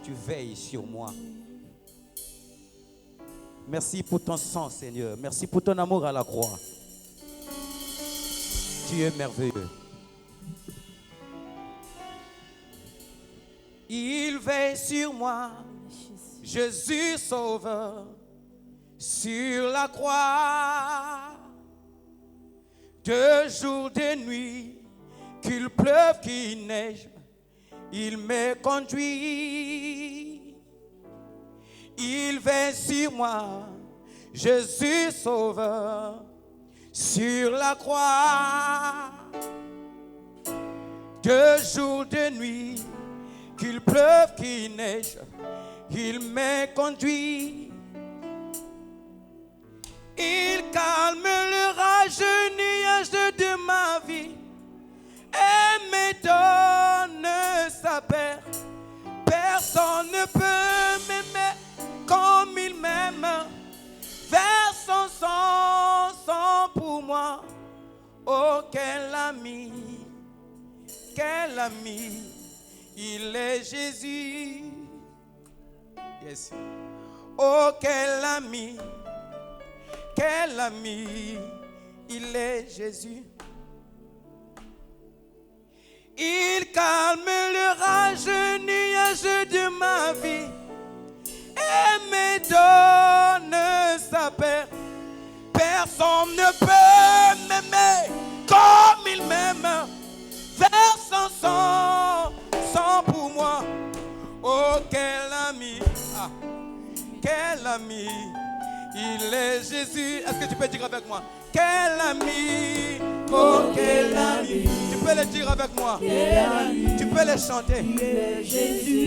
tu veilles sur moi. Merci pour ton sang, Seigneur. Merci pour ton amour à la croix. Tu es merveilleux. Il veille sur moi, Jésus sauveur, sur la croix. De jour, de nuit, qu'il pleuve, qu'il neige, il me conduit. Il veille sur moi, Jésus sauveur, sur la croix. De jour, de nuit, qu'il pleuve, qu'il neige, il me conduit. Il calme le rageux nuage de ma vie et me donne sa paix. Personne ne peut m'aimer comme il m'aime. Vers son sang pour moi. Oh, quel ami, il est Jésus. Yes. Oh, quel ami, il est Jésus. Il calme le rageux nuage de ma vie et me donne sa paix. Personne ne peut m'aimer comme il m'aime. Vers son sang pour moi. Oh, quel ami, il est Jésus. Est-ce que tu peux dire avec moi? Quel ami, oh quel ami. Tu peux le dire avec moi. Tu peux le chanter.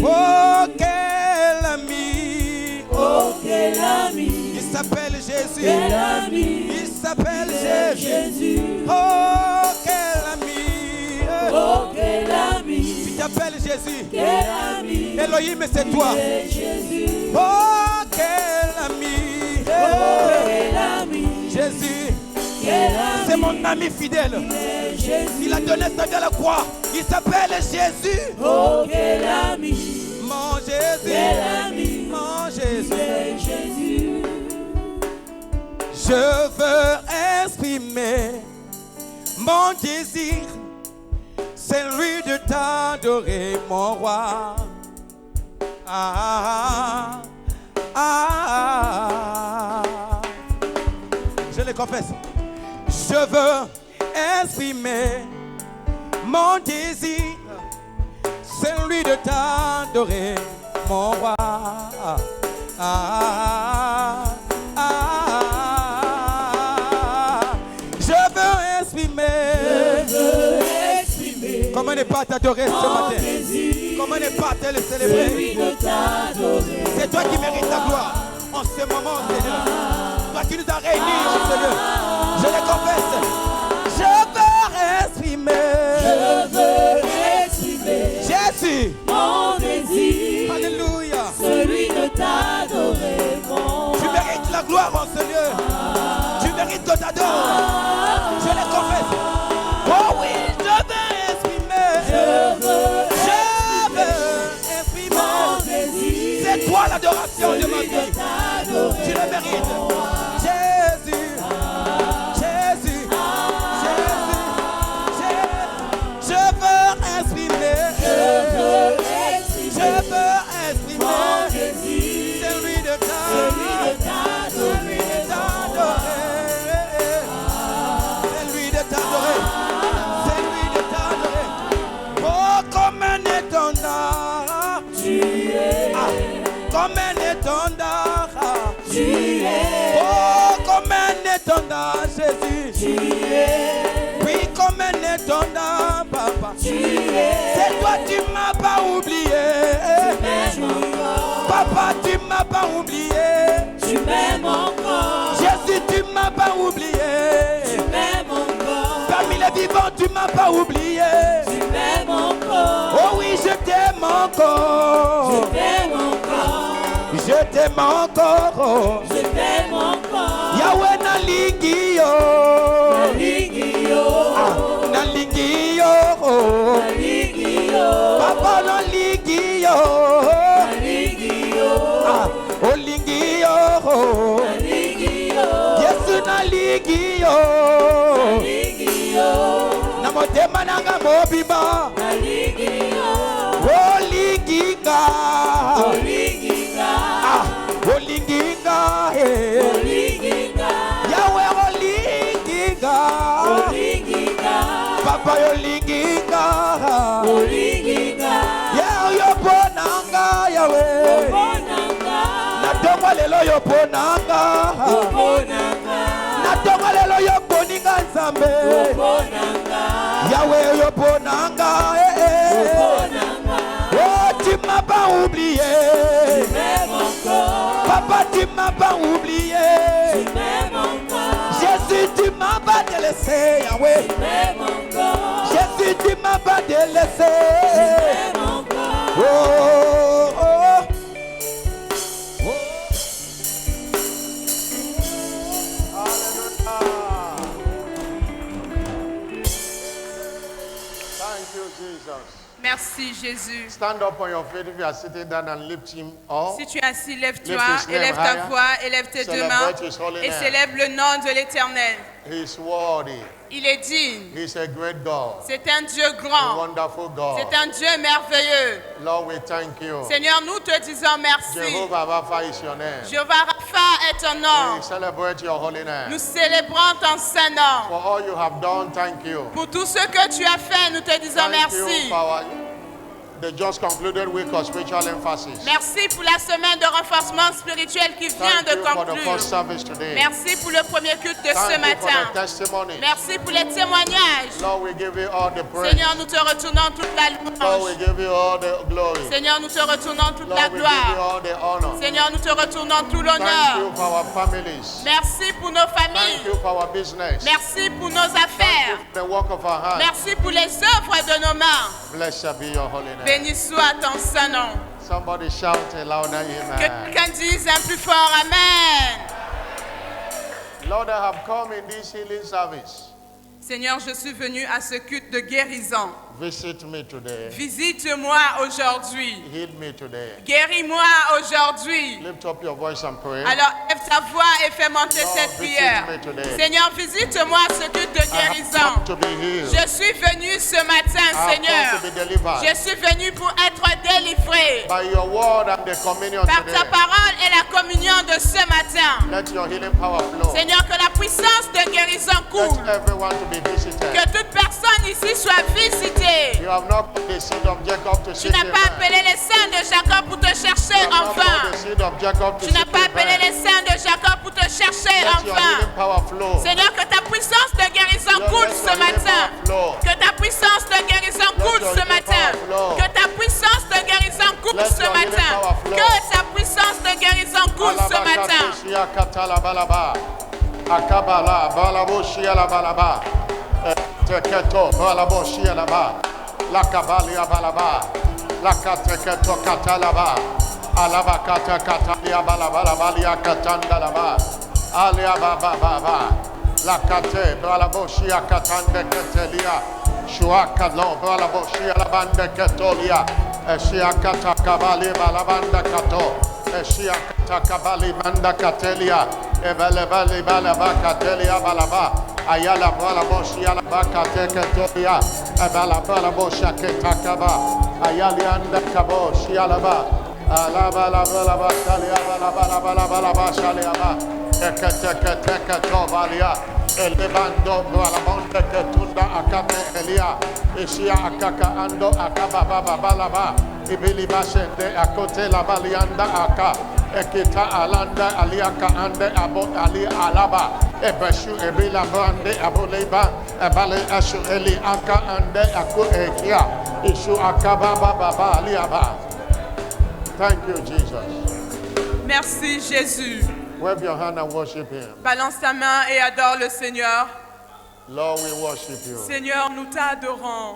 Oh quel ami, oh quel ami. Il s'appelle Jésus. Quel ami. Il s'appelle Jésus. Oh quel ami. Oh quel ami. Tu t'appelles Jésus. Quel ami. Elohim, c'est toi. Jésus. Oh quel ami. Oh quel ami. Jésus. C'est mon ami fidèle. Il a donné sa vie à la croix. Il s'appelle Jésus. Oh quel ami. Mon Jésus. Quel ami. Mon Jésus. Jésus. Je veux exprimer mon désir, celui de t'adorer, mon roi. Je le confesse. Je veux exprimer mon désir, celui de t'adorer, mon roi. Je veux exprimer. Comment ne pas t'adorer ce matin? Comment ne pas te le célébrer? C'est toi qui mérites la gloire en ce moment, Seigneur. Toi qui nous as réunis en ce lieu. Je le confesse. Je veux exprimer. Jésus. Mon désir. Alléluia. Celui de t'adorer, mon roi. Tu mérites la gloire en ce lieu. Tu mérites que t'adores. Je le confesse. Oh oui, je veux exprimer. Je veux exprimer. Mon désir. C'est toi l'adoration de ma vie. Tu le mérites. Jésus. Jésus. Jésus. Je veux exprimer. Je veux exprimer. Mon désir. Celui de t'adorer. Celui de t'adorer. Celui de t'adorer. Oh, comme un étendard. Tu es. Comme un étendard. Tu es. Oh, comme un étendard, Jésus. Tu es. Oui, comme un étendard, papa. Tu es. C'est toi, tu m'as pas oublié. Papa, tu m'as pas oublié. Tu m'aimes encore. Jésus, tu m'as pas oublié. Tu m'aimes encore. Parmi les vivants, tu m'as pas oublié. Tu m'aimes encore. Oh oui, je t'aime encore. Je t'aime encore. Je t'aime encore. Je t'aime encore. Yahweh nalingi yo. Nalingi yo. Nalingi yo. Nalingi yo. Papa nalingi yo. Nalingi nalingi yo na motema nanga mobimba olinginga olinginga yawe olinginga papa olinginga yawe ponanga yawe natonga lelo yo ponanga natonga lelo yo poninga nzambe yawe yo ponanga oh tu m'as pas oublié papa tu m'as pas oublié Jésus tu m'as pas délaissé Yahweh Jésus tu m'as pas délaissé oh oh Merci Jésus. Stand up on your feet if you are sitting down and lift him up. Si tu es assis, lève-toi, Lift his name élève ta higher. voix, élève tes deux mains Celebrate his holy et name. célèbre le nom de l'Éternel. He is worthy. Il est digne. He is a great God. C'est un Dieu A grand. wonderful God. C'est un Dieu merveilleux. Lord, we thank you. Seigneur, nous te disons merci. Jehovah Rapha is your name. Jéhovah Rapha est ton nom. We celebrate your holy name. Nous célébrons ton saint nom. For all you have done, thank you. Pour tout ce que tu as fait, nous te disons Thank you merci. for the just concluded week of spiritual emphasis. Merci pour la semaine de renforcement spirituel qui vient Thank de you for the conclure. first service today. Merci pour le premier culte de ce Thank you for matin. the testimony. Merci pour les témoignages. Lord, we give you all the praise. Seigneur, nous te retournons toute la Lord, we louange. give you all the glory. Seigneur, nous te retournons toute la Lord, we give you gloire. all the honor. Seigneur, nous te retournons tout Thank you l'honneur. for our families. Merci pour nos Thank familles. you for our business. Merci pour nos Thank you affaires. for the work of our hands. Merci pour les œuvres de nos mains. Blessed be your holy name. Béni soit ton saint nom. Somebody shout a louder Que amen. quelqu'un dise un plus fort Amen. Lord, I have come in this healing service. Seigneur, je suis venu à ce culte de guérison. Visit me today. Visite-moi aujourd'hui. Heal me today. Guéris-moi aujourd'hui. Lift up your voice and pray. Alors, lève ta voix et fais monter Lord, cette visit prière. me today. Seigneur, visite-moi ce culte de I have guérison. come to be healed. Je suis venu ce matin, I have Seigneur. come to be delivered. Je suis venu pour être délivré By your word and the communion par ta today. parole et la communion de ce matin. Let your healing power flow. Seigneur, que la puissance de guérison coule. Let everyone to be visited. Que toute personne ici soit visitée. You have not called the seed of Jacob to Tu seek n'as a pas man. appelé les saints de Jacob pour te chercher You have en not vain. called the seed of Jacob to Tu n'as seek pas a appelé man. les saints de Jacob pour te chercher en Let your vain. healing power flow. Seigneur, que ta puissance de guérison Lord, coule let ce your healing matin. power flow. Que ta puissance de guérison coule your ce healing matin. power flow. Que ta puissance de guérison coule Let ce your healing matin. power flow. Que ta puissance de guérison coule ce matin. Alabakatoshia katalabalaba. Akabala balaboshia labalaba. Teketo balaboshia laba. Lakabalia balaba. Lakateketo katalaba. Alabakata katalia balabalabalia katandalaba. Alia baba baba. Lakate balaboshia katande ketelia. Shuaka lo balaboshia labande ketolia. Eshia katakabali balabanda kato. Eshia katakabali banda katelia. Ebelebali balaba katelia balaba. Ayala balaboshia labaka teketolia. Ebala balabosha ketakaba. Ayalianda kabo shialaba. Alaba laba laba kalia balaba laba laba shaliaba. Eketeketeketo balia. Elebando balabonde ketunda akabe elia. Ishia akaka ando akaba baba balaba. Ibili bashende akote la balianda aka. Ekita alanda aliaka ande abo ali alaba. Ebeshu ebila bande aboleba. Ebale ashu eli aka ande aku ekia. Ishu akaba baba aliaba. Thank you, Jesus. Merci Jésus. Wave your hand and worship Him. Balance ta main et adore le Seigneur. Lord, we worship you. Seigneur, nous t'adorons.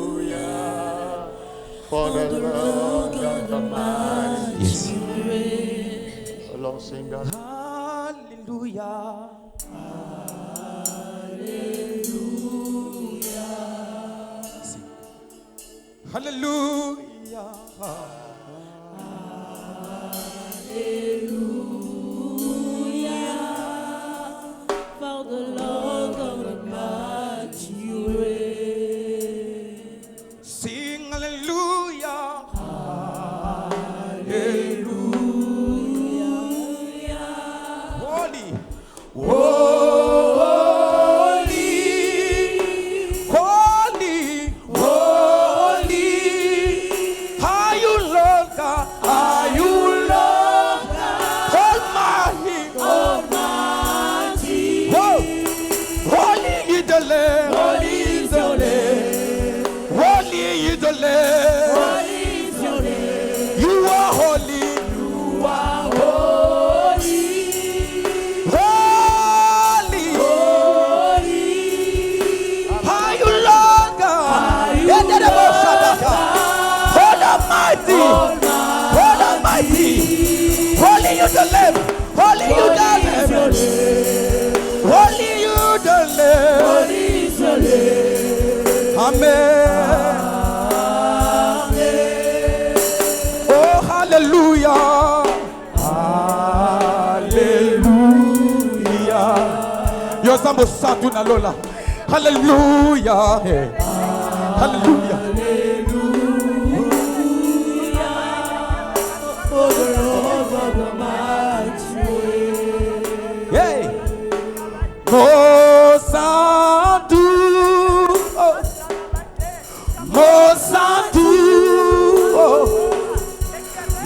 Hallelujah. For the Lord God Almighty. Yes. Lord, sing that. Hallelujah. Hallelujah. For the Lord God Almighty reigns. Sing hallelujah. Holy. Holy. Are you Lord God? Are you Lord God? Almighty. Whoa. Holy is the Lamb. Holy is the Lamb. Holy is the Lamb. You are holy. Holy. Are you Lord God? God Almighty. God Almighty. Holy you the Lamb. Holy you the Lamb. Holy you the Lamb. Amen. Oh, hallelujah. Hallelujah. Yo sambo satu na lola. Hallelujah. Hey. Hallelujah. Hey. Mosantu. Oh. Mosantu. Oh.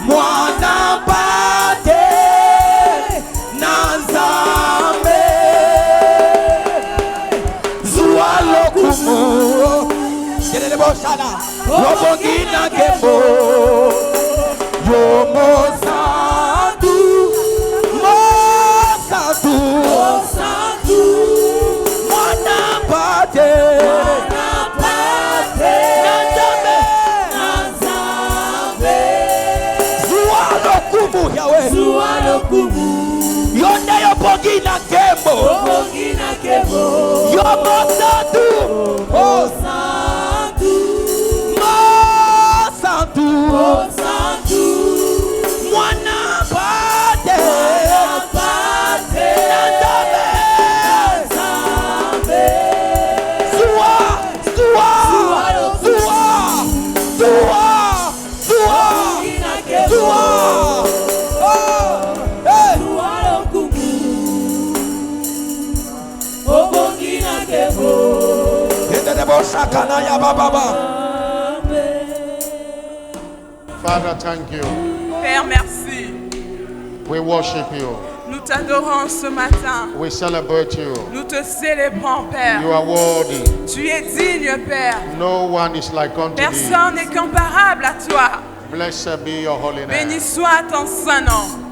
Mwana pate Nazame Zualo kumu Yerele boshana Robogina kemo Yo Mosantu Mosantu Mwana pate Yonde yo bogina kembo Yo Mosantu Mosantu Mwana pate Nazame Zua Father, thank you. Père, merci. We worship you. Nous t'adorons ce matin. We celebrate you. Nous te célébrons, Père. You are worthy. Tu es digne, Père. No one is like unto thee. Personne n'est comparable à toi. Blessed be your holy Béni name. soit ton saint nom.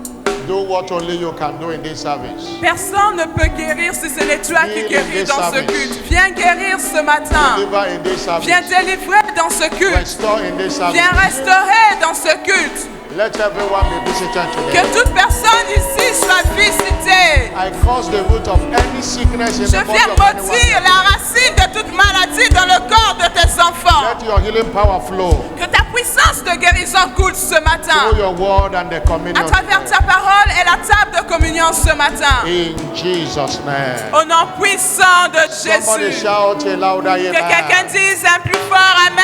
Do what only you can do in this service. Personne ne peut guérir si ce n'est toi qui Heal in guéris this dans ce service. culte. Viens guérir ce matin. Deliver in this service. Viens délivrer dans ce culte. Restore in this service. Viens restaurer dans ce culte. Let everyone be visited Que today. toute personne ici soit visitée. I cause the root of any sickness in Je the body viens of anyone. maudire la racine de toute maladie dans le corps de tes enfants. Let your healing power flow Que ta puissance de guérison coule ce through matin. your word and the communion. À travers today. ta parole et la table de communion ce matin. In Jesus' name. Au nom puissant de Somebody Jésus. shout a louder Que quelqu'un amen. dise un plus fort Amen.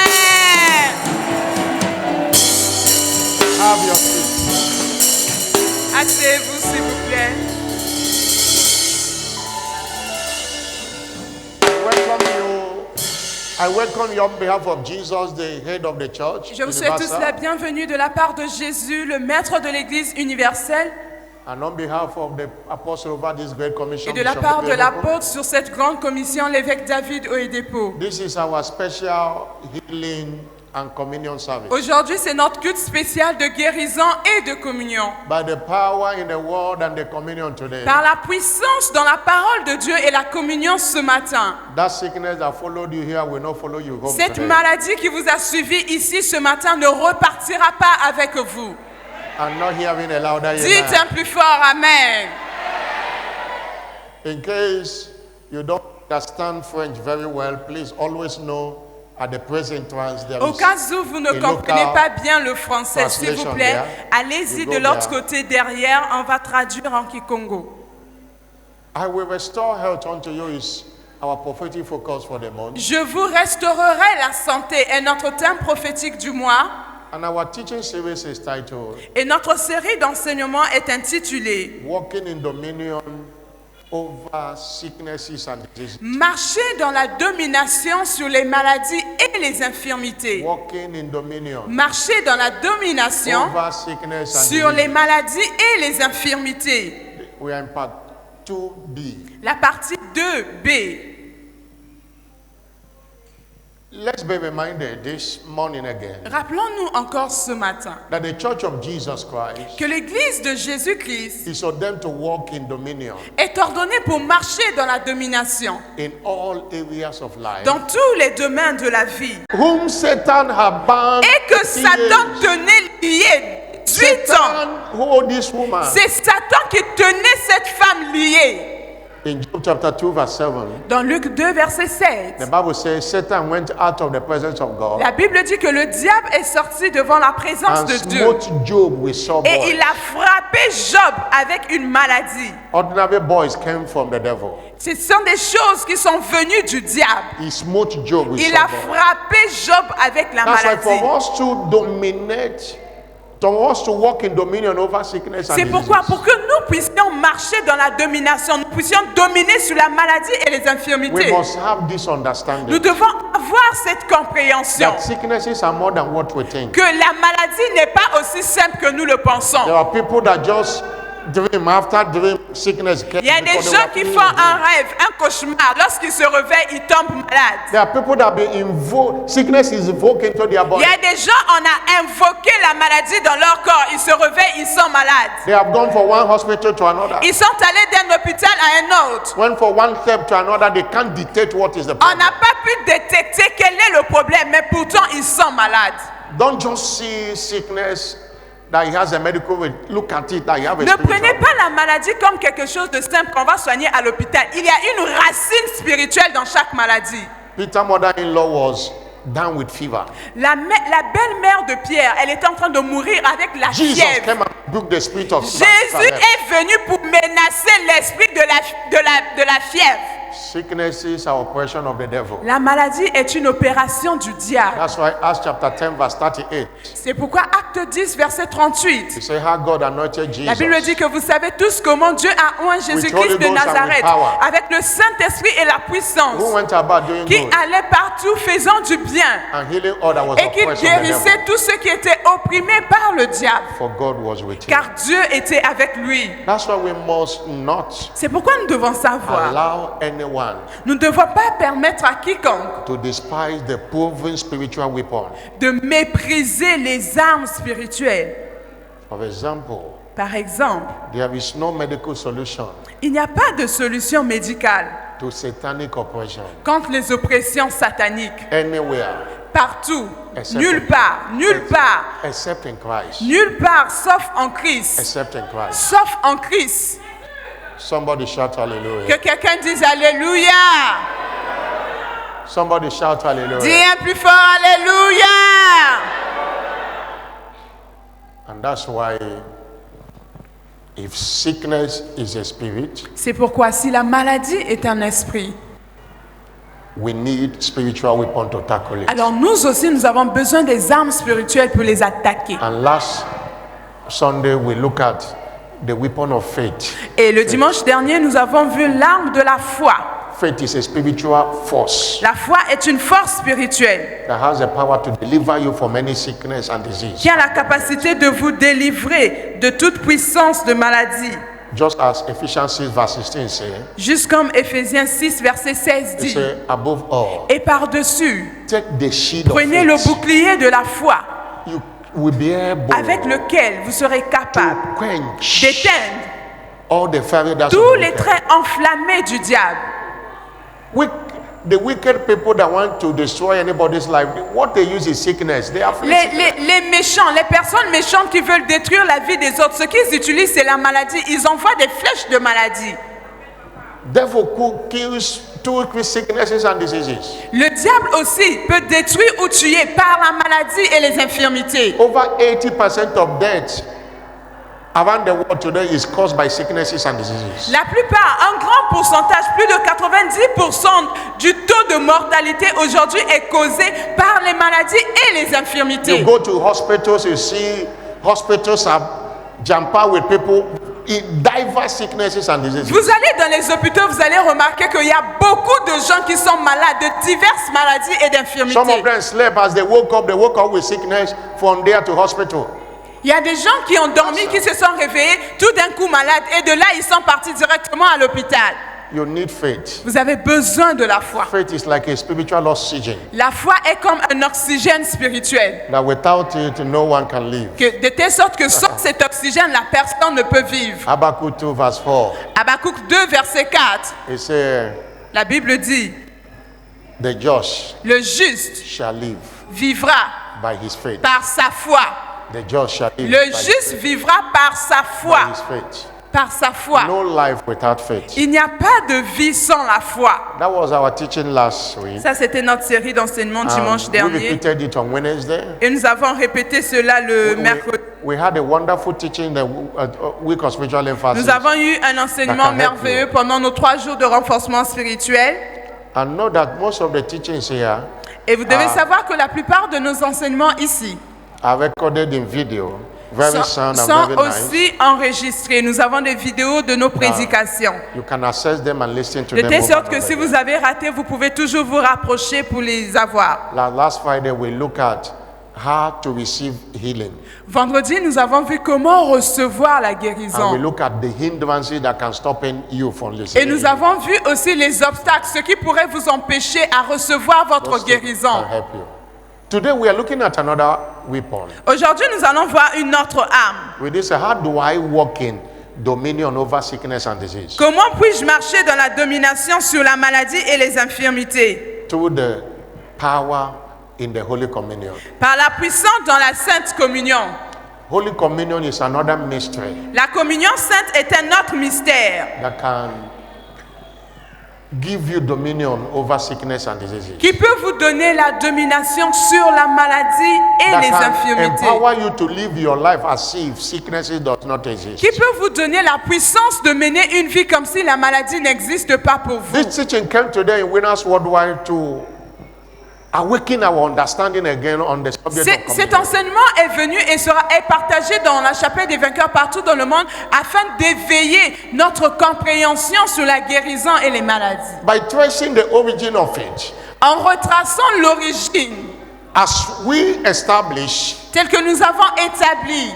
Have your seat. Asseyez-vous s'il vous plaît. I welcome you on behalf of Jesus, the head of the church. Je vous souhaite tous universal, la bienvenue de la part de Jésus, le maître de l'Église universelle, and on behalf of the apostle over this great commission. et de la Bishop part de Oyedepo. l'apôtre sur cette grande commission, l'évêque David Oyedepo. This is our special healing and communion service. Aujourd'hui, c'est notre culte spécial de guérison et de communion. By the power in the word and the communion today, Par la puissance dans la parole de Dieu et la communion ce matin. that sickness that followed you here will not follow you home Cette today. maladie qui vous a suivi ici ce matin ne repartira pas avec vous. I'm not hearing a louder Dites amen. un plus fort Amen. In case you don't understand French very well, please always know At the present trans, there Au is cas où vous ne a comprenez local pas bien le français, s'il vous translation plaît, there. allez-y You de go l'autre there. côté derrière, on va traduire en Kikongo. I will restore health unto you is our prophetic focus for the month. Je vous restaurerai la santé est notre thème prophétique du mois And our teaching series is titled et notre série d'enseignements est intitulée Walking in Dominion over Sicknesses and Diseases. Marcher dans la domination sur les maladies et les infirmités. Walking in Dominion Marcher dans la domination over sickness and sur les diseases. maladies et les infirmités. We are in part 2B. La partie 2B. Let's be reminded this morning again Rappelons-nous encore ce matin that the Church of Jesus Christ que l'Église de Jésus-Christ is ordained to walk in dominion est ordonnée pour marcher dans la domination in all areas of life. dans tous les domaines de la vie. Whom Satan had bound. Et que 50 Satan years. tenait lié 18 ans. Satan hold this woman. C'est Satan qui tenait cette femme liée. In Job chapter 2 verse 7, Dans Luc 2, verset 7, the Bible says Satan went out of the presence of God la Bible dit que le diable est sorti devant la présence and de Dieu. smote Job with sore Et boils. il a frappé Job avec une maladie. Ordinary boys came from the devil. Ce sont des choses qui sont venues du diable. He smote Job with Il sore a boils. frappé Job avec la That's why maladie. for us to dominate, for us to walk in dominion over sickness and C'est pourquoi, diseases, pour que nous puissions marcher dans la domination, nous puissions dominer sur la maladie et les we infirmités, must have this nous understanding devons avoir cette compréhension that sicknesses are more than what we think. que la maladie n'est pas aussi simple que nous le pensons. There are people that just dream after dream sickness came Il y a des because they gens were qui feeling font the un dream. rêve, un cauchemar. Lorsqu'ils se réveillent, ils tombent malades. There are people that be sickness is invoked into their Il body. y a des gens, on a invoqué la maladie dans leur corps. Ils se réveillent, ils sont malades. They have gone from one hospital to another. Ils sont allés d'un hôpital à un autre. Went from one step to another. They can't dictate what is the On problem. n'a pas pu détecter quel est le problème, mais pourtant ils sont malades. Don't just see sickness that he has a medical with. Look at it that you have a Ne prenez spiritual. pas la maladie comme quelque chose de simple qu'on va soigner à l'hôpital. Il y a une racine spirituelle dans chaque maladie. Peter's mother-in-law was down with fever. La belle-mère de Pierre, elle était en train de mourir avec la Jesus fièvre. came and broke the spirit of fever. Jésus est venu pour menacer l'esprit de la fièvre. Sicknesses are oppression of the devil. La maladie est une opération du diable. That's why Acts chapter 10 verse 38. C'est pourquoi Acte 10, verset 38. He said how God anointed La Bible dit Jesus que vous savez tous comment Dieu a oint Jésus-Christ Holy de Ghost and Nazareth with power. avec le Saint-Esprit et la puissance, who went about doing qui good allait partout faisant du bien and healing all that was et qui oppressed of the guérissait devil. tous ceux qui étaient opprimés par le diable, For God was with him. car Dieu était avec lui. That's why we must not C'est pourquoi nous devons savoir, allow anyone nous ne devons pas permettre à quiconque to despise the proven spiritual weapon. de mépriser les armes spirituelles. For example, Par exemple, there is no medical solution il n'y a pas de solution médicale to satanic oppression contre les oppressions sataniques. anywhere Partout, Except nulle in- part, except in Christ. nulle part, sauf en Christ. Except in Christ. Sauf en Christ. Somebody shout Que hallelujah. quelqu'un dise Alléluia. Somebody shout Dis hallelujah. un plus fort Alléluia. And that's why if sickness is a spirit, C'est pourquoi si la maladie est un esprit, we need spiritual weapon to tackle it. alors nous aussi nous avons besoin des armes spirituelles pour les attaquer. And last Sunday we look at the weapon of faith. Et le dimanche dernier, nous avons vu l'arme de la foi. Faith is a spiritual force La foi est une force spirituelle that has the power to deliver you from any sickness and disease. qui a la capacité de vous délivrer de toute puissance de maladie. Just as Ephesians 6 verse 16 says, Juste comme Éphésiens 6, verset 16 it dit. says, above all, Et par-dessus, take the shield of prenez le faith. bouclier de la foi You will be able avec lequel vous serez capable to quench d'éteindre all the fiery darts tous of the les wicked. traits enflammés du diable. The wicked people that want to destroy anybody's life, what they use is sickness. They are Les méchants, les personnes méchantes qui veulent détruire la vie des autres, ce qu'ils utilisent, c'est la maladie. Ils envoient des flèches de maladie. Devil kills through sicknesses and diseases. Le diable aussi peut détruire ou tuer par la maladie et les infirmités. Over 80% of deaths around the world today is caused by sicknesses and diseases. La plupart, un grand pourcentage, plus de 90% du taux de mortalité aujourd'hui est causé par les maladies et les infirmités. You go to hospitals, you see hospitals are jam-packed with people in diverse sicknesses and diseases. Vous allez dans les hôpitaux, vous allez remarquer qu'il y a beaucoup de gens qui sont malades de diverses maladies et d'infirmités. Some of them slept as they woke up with sickness from there to hospital. Il y a des gens qui ont dormi, qui se sont réveillés tout d'un coup malades et de là ils sont partis directement à l'hôpital. You need faith. Vous avez besoin de la foi. Faith is like a spiritual oxygen. La foi est comme un oxygène spirituel. That without it, no one can live. De telle sorte que sans cet oxygène, la personne ne peut vivre. Habakkuk 2 verse 4. Habakkuk 2, verset 4. It says, La Bible dit, the just le juste shall live vivra by his faith. par sa foi. The just shall live Le by juste vivra par sa foi. his faith. Par sa foi. No life without faith. Il n'y a pas de vie sans la foi. That was our teaching last week. Ça, c'était notre série d'enseignement dimanche We dernier. repeated it on Wednesday. Et nous avons répété cela le mercredi. We had a wonderful teaching, the week of spiritual emphasis. Nous avons eu un enseignement That can help merveilleux pendant nos 3 jours de renforcement spirituel. And know that most of the teachings here Et vous devez savoir que la plupart de nos enseignements ici are recorded in video, very sound and sont very nice. aussi enregistrés. Nous avons des vidéos de nos prédications. You can access them and listen to De them. telle over sorte and que over si again. vous avez raté, vous pouvez toujours vous rapprocher pour les avoir. Last Friday, we look at how to receive healing. Vendredi, nous avons vu comment recevoir la And we guérison. look at the hindrances that can stop you from Et listening. nous avons vu aussi les obstacles, ce qui pourrait vous empêcher à recevoir votre Those things guérison. can help you. Today, we are looking at another weapon. Aujourd'hui, nous allons voir une autre arme. We this, how do I walk in dominion over sickness and disease? Comment puis-je marcher dans la domination sur la maladie et les infirmités? Through the power in the Holy Communion. Par la puissance dans la Sainte Communion. Holy Communion is another mystery La communion sainte est un autre mystère that can give you dominion over sickness and diseases. qui peut vous donner la domination sur la maladie et That les can infirmités. empower you to live your life as if sicknesses does not exist. Qui peut vous donner la puissance de mener une vie comme si la maladie n'existe pas pour vous. This teaching came today in Winners Worldwide to awaken our understanding again on the subject of Cet communion. enseignement est venu et est partagé dans la chapelle des vainqueurs partout dans le monde afin d'éveiller notre compréhension sur la guérison et les maladies. By tracing the origin of it, En retraçant l'origine as we establish telle que nous avons établie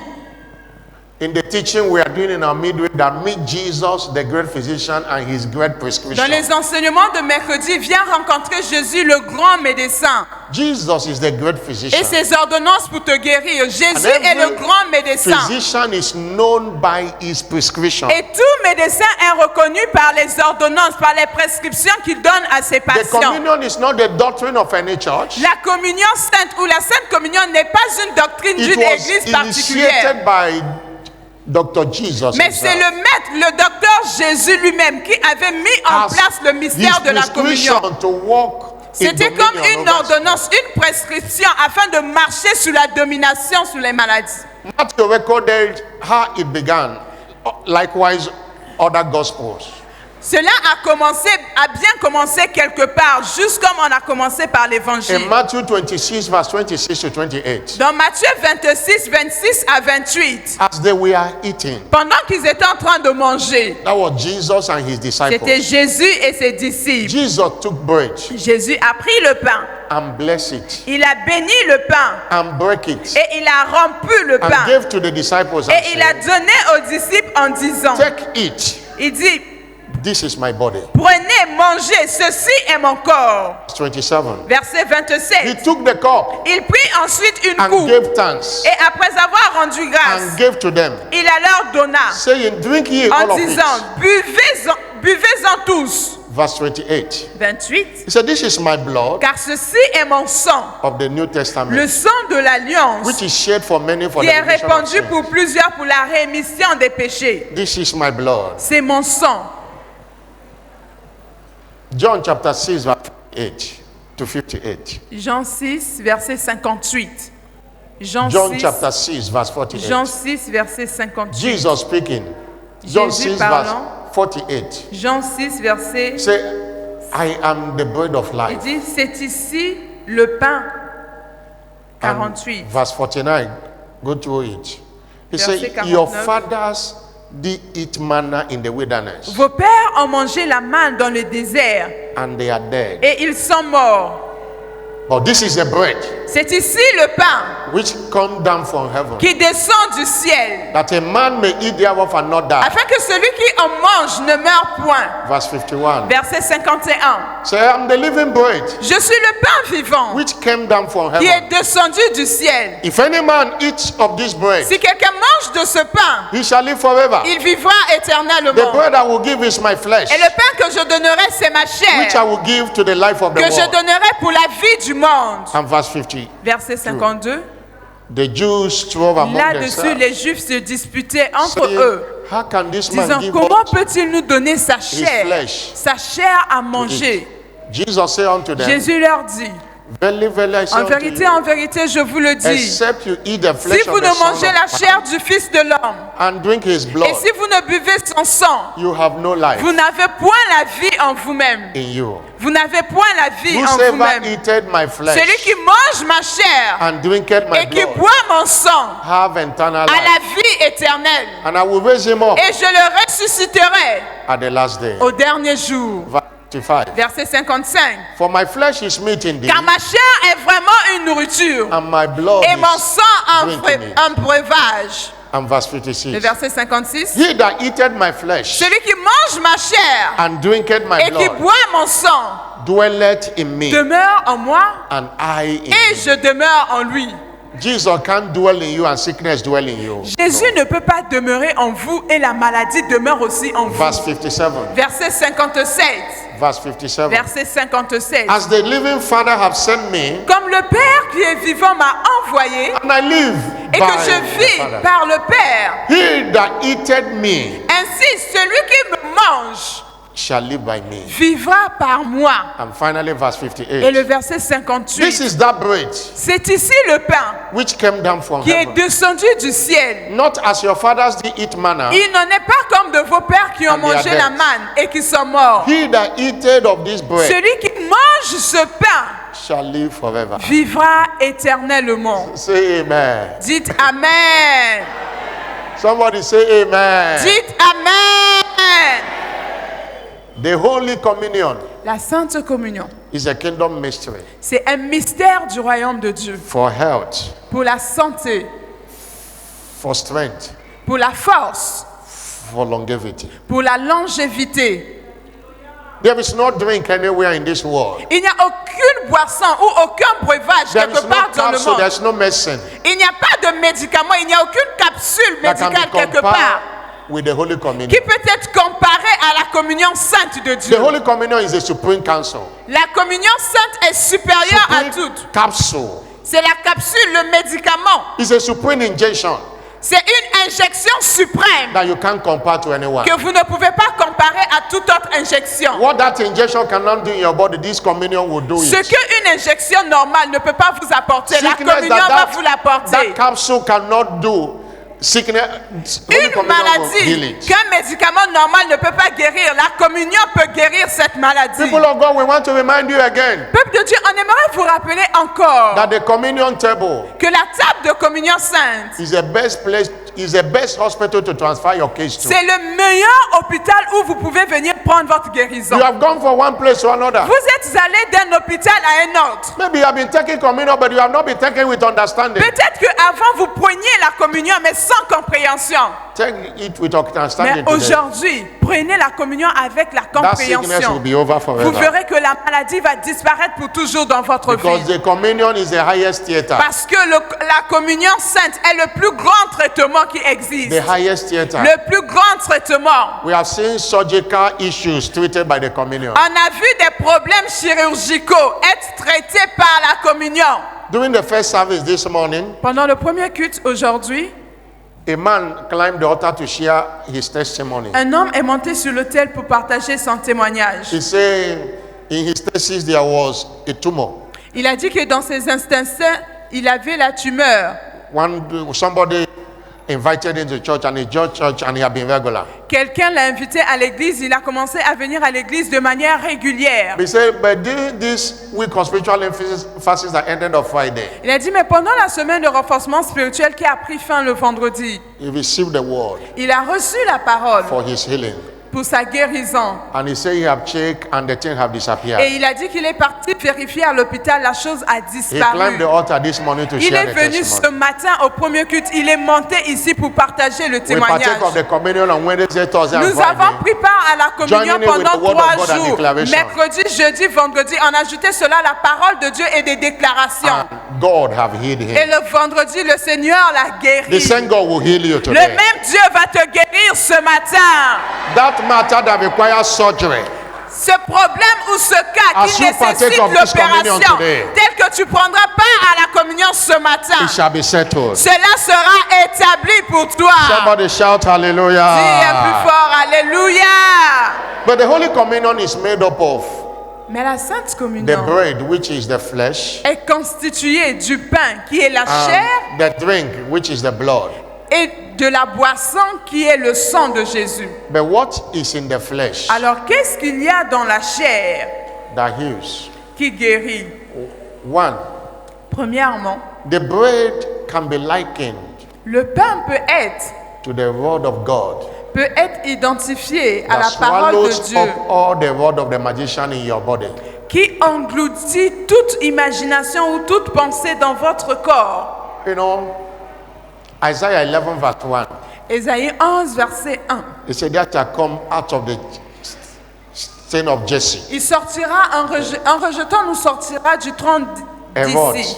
in the teaching we are doing in our midweek that meet Jesus, the great physician, and his great prescription. dans les enseignements de mercredi, viens rencontrer Jésus, le grand médecin, Jesus is the great physician. et ses ordonnances pour te guérir. Jésus And est le every grand médecin. Physician is known by his prescription. Et tout médecin est reconnu par les ordonnances, par les prescriptions qu'il donne à ses The patients. communion is not the doctrine of any church. La communion sainte ou la sainte communion n'est pas une doctrine It d'une was église particulière. initiated by Dr. Jesus Mais c'est himself. le maître, le docteur Jésus lui-même qui avait mis en As place le mystère his de la communion. prescription to walk in C'était comme dominion une over ordonnance, une prescription afin de marcher sur la domination sur les maladies. Matthew recorded how it began. Likewise, other gospels. Cela a bien commencé quelque part, juste comme on a commencé par l'évangile. In Matthew 26, verse 26 to 28, Dans Matthieu 26, 26 à 28, as they were eating, pendant qu'ils étaient en train de manger, that was Jesus and his c'était disciples. Jésus et ses disciples. Jesus took bread Jésus a pris le pain, and blessed it il a béni le pain and broke it et il a rompu le and pain gave to the disciples and et il a said, donné aux disciples en disant, take it, il dit, this is my body. prenez, mangez, ceci est mon corps. 27. Verset He 27. took the cup Il prit ensuite une and coupe gave thanks et après avoir rendu and grâce, gave to them, il la leur donna saying, drink ye all en of it. disant, buvez-en tous. Verse 28. 28. He said, this is my blood Car ceci est mon sang, of the New le Testament, sang de l'alliance, which is shed for many for qui the est remission of répandu sins. pour plusieurs pour la rémission des péchés. This is my blood. C'est mon sang. John chapter 6, verse 8 to 58. Jean 6, verset 58. John 6, chapter 6, verse 48. Jean 6, verset 58. Jesus speaking. John Jésus 6, parlant. verse 48. Jean 6, verset... Say, I am the bread of Il life. dit, c'est ici le pain. And 48. verse 49, go through it. He Verset said, 49. your fathers did eat manna in the wilderness, Vos pères ont mangé la manne dans le désert and they are dead. et ils sont morts. But this is the bread C'est ici le pain which come down from heaven, qui descend du ciel, that a man may eat thereof and not die. afin que celui qui en mange ne meure point. Verse 51. Verset 51. Say, I am the living bread Je suis le pain vivant which came down from qui heaven. est descendu du ciel. If any man eats of this bread, Si quelqu'un mange de ce pain, he shall live forever. il vivra The éternellement. bread I will give is my flesh, Et le pain que je donnerai, c'est ma which I chair, will give to the life of the que je world. donnerai pour la vie du monde. And verse 50. Verset 52. The Jews strove among Là-dessus, themselves, les Juifs se disputaient entre saying, eux, how can this man disant, give comment us peut-il nous donner sa chair, flesh sa chair à manger? Jesus said unto them, Jésus leur dit, Verily, verily, I say en unto vérité, you, je vous le dis, except you eat the si flesh vous of the ne Son mangez of la Man chair du Fils de l'homme, and drink his blood, et si vous ne buvez son sang, you have no life vous n'avez point la vie en vous-même. in you. Vous n'avez point la vie en Whosoever vous-même. eateth my flesh Celui qui mange ma chair and drinketh my et qui blood boit mon sang have eternal a life, la vie éternelle, and I will raise him up et je le ressusciterai at the last day. au dernier jour. Verse 55. Verset 55. For my flesh is meat indeed, Car ma chair est vraiment une nourriture and my blood et mon is sang drink in it. un breuvage. And verse Le 56. verset 56. He that eateth my flesh Celui qui mange ma chair and drinketh my et qui blood boit mon sang dwelleth in me, demeure en moi and I in et him. je demeure en lui. Jesus can't dwell in you and sickness dwell in you. Jésus ne peut pas demeurer en vous et la maladie demeure aussi en vous. Verse 57. Verset 57. Verse 57. Verset 57. As the living Father have sent me, Comme le Père qui est vivant m'a envoyé and I live et by que je the vis Father. par le Père, He that eateth me ainsi celui qui me mange shall live by me. vivra par moi. And finally, verse Et le 58. verset This 58. is that bread C'est ici le pain which came down from qui est heaven. descendu du ciel. Not as your fathers did eat manna. Il n'en est pas comme de vos pères qui ont And they are mangé dead. la manne et qui sont morts. He that eateth of this bread Celui qui mange ce pain shall live forever. vivra éternellement. Say amen. Dites Amen. Somebody say amen. Dites Amen. The Holy Communion La Sainte Communion, is a kingdom mystery c'est un mystère du royaume de Dieu for health, pour la santé, for strength, pour la force, for longevity. pour la longévité. There is no drink anywhere in this world. Il n'y a aucune boisson ou aucun breuvage There quelque is no part dans le capsule, monde. there's no medicine Il n'y a pas de médicament, il n'y a aucune capsule that can médicale be quelque part compared with the Holy Communion. qui peut être comparée à la communion sainte de The Dieu. Holy Communion is a supreme counsel. La communion sainte est supérieure à Supreme toute. capsule. C'est la capsule, le médicament. It's a supreme injection C'est une injection suprême that you can't compare to anyone. que vous ne pouvez pas comparer à toute autre injection. What that injection cannot do in your body, this communion will do Ce it. qu'une injection normale ne peut pas vous apporter, la Sickness communion va vous l'apporter. that capsule cannot do, sickness, Holy Une Communion will heal maladie it. qu'un médicament normal ne peut pas guérir, la communion peut guérir cette maladie. People of God, we want to remind you again Peuple de Dieu, on aimerait vous rappeler encore that the communion table que la table de communion sainte, is the best place, is the best hospital to transfer your case to. c'est le meilleur hôpital où vous pouvez venir prendre votre guérison. You have gone from one place to another. Vous êtes allé d'un hôpital à un autre. Maybe you have been taking communion, but you have not been taking with understanding. Peut-être qu'avant vous preniez la communion, mais sans compréhension. Take it with Mais understanding today. aujourd'hui, prenez la communion avec la That sickness will compréhension. be over Vous forever. verrez que la maladie va disparaître pour toujours dans votre Because vie. the communion is the highest theater. Parce que la communion sainte est le plus grand traitement qui existe. The highest theater. Le plus grand traitement. We have seen surgical issues treated by the communion. On a vu des problèmes chirurgicaux être traités par la communion. During the first service this morning, Pendant le premier culte aujourd'hui, a man climbed the altar to share his testimony. un homme est monté sur l'autel pour partager son témoignage. He said in his testes there was a tumor. Il a dit que dans ses intestins, il avait la tumeur. Somebody invited him to church and he joined church and he had been regular. Quelqu'un l'a invité à l'église, il a commencé à venir à l'église de manière régulière. He said, but during this week of spiritual fastings that ended on Friday, Il a dit, mais pendant la semaine de renforcement spirituel qui a pris fin le vendredi, he received the word il a reçu la parole for his healing. pour sa guérison. And he said he have checked and the thing have disappeared. Et il a dit qu'il est parti vérifier à l'hôpital, la chose a He disparu. climbed the altar this morning to Il share est the venu ce testimony. matin au premier culte, il est monté ici pour partager le We témoignage. partake of the communion on Wednesday, Thursday, and Nous avons Friday. pris part à la communion Joining in with pendant the word of 3 God and jours. declaration. Mercredi, jeudi, vendredi, on ajoutait cela la parole de Dieu et des déclarations. And God have healed Et him. le vendredi, le Seigneur l'a The guéri. same God will heal you Le today. même Dieu va te guérir ce matin. That matter that requires surgery, Ce problème ou ce cas As qui you partake nécessite of this communion l'opération, today, tel que tu prendras part à la communion ce matin, it shall be settled. cela sera établi pour toi. Somebody shout Dis un plus hallelujah. fort, Alléluia. But the Holy Communion is made up of Mais la Sainte the Communion bread, which is the flesh, est constituée du pain qui est la chair and the drink, which is the blood. et de la boisson qui est le sang de Jésus. But what is in the flesh Alors qu'est-ce qu'il y a dans la chair that heals? qui guérit? One, Premièrement, the bread can be likened le pain peut to the word of God être identifié à that la parole de swallows Dieu up all the word of the magician in your body. qui engloutit toute imagination ou toute pensée dans votre corps. You know, Isaiah 11 verse 1, Ésaïe 11, verset 1. it said that shall come out of the stain of Jesse. Il sortira, un rejeton nous sortira du trône Un d'ici.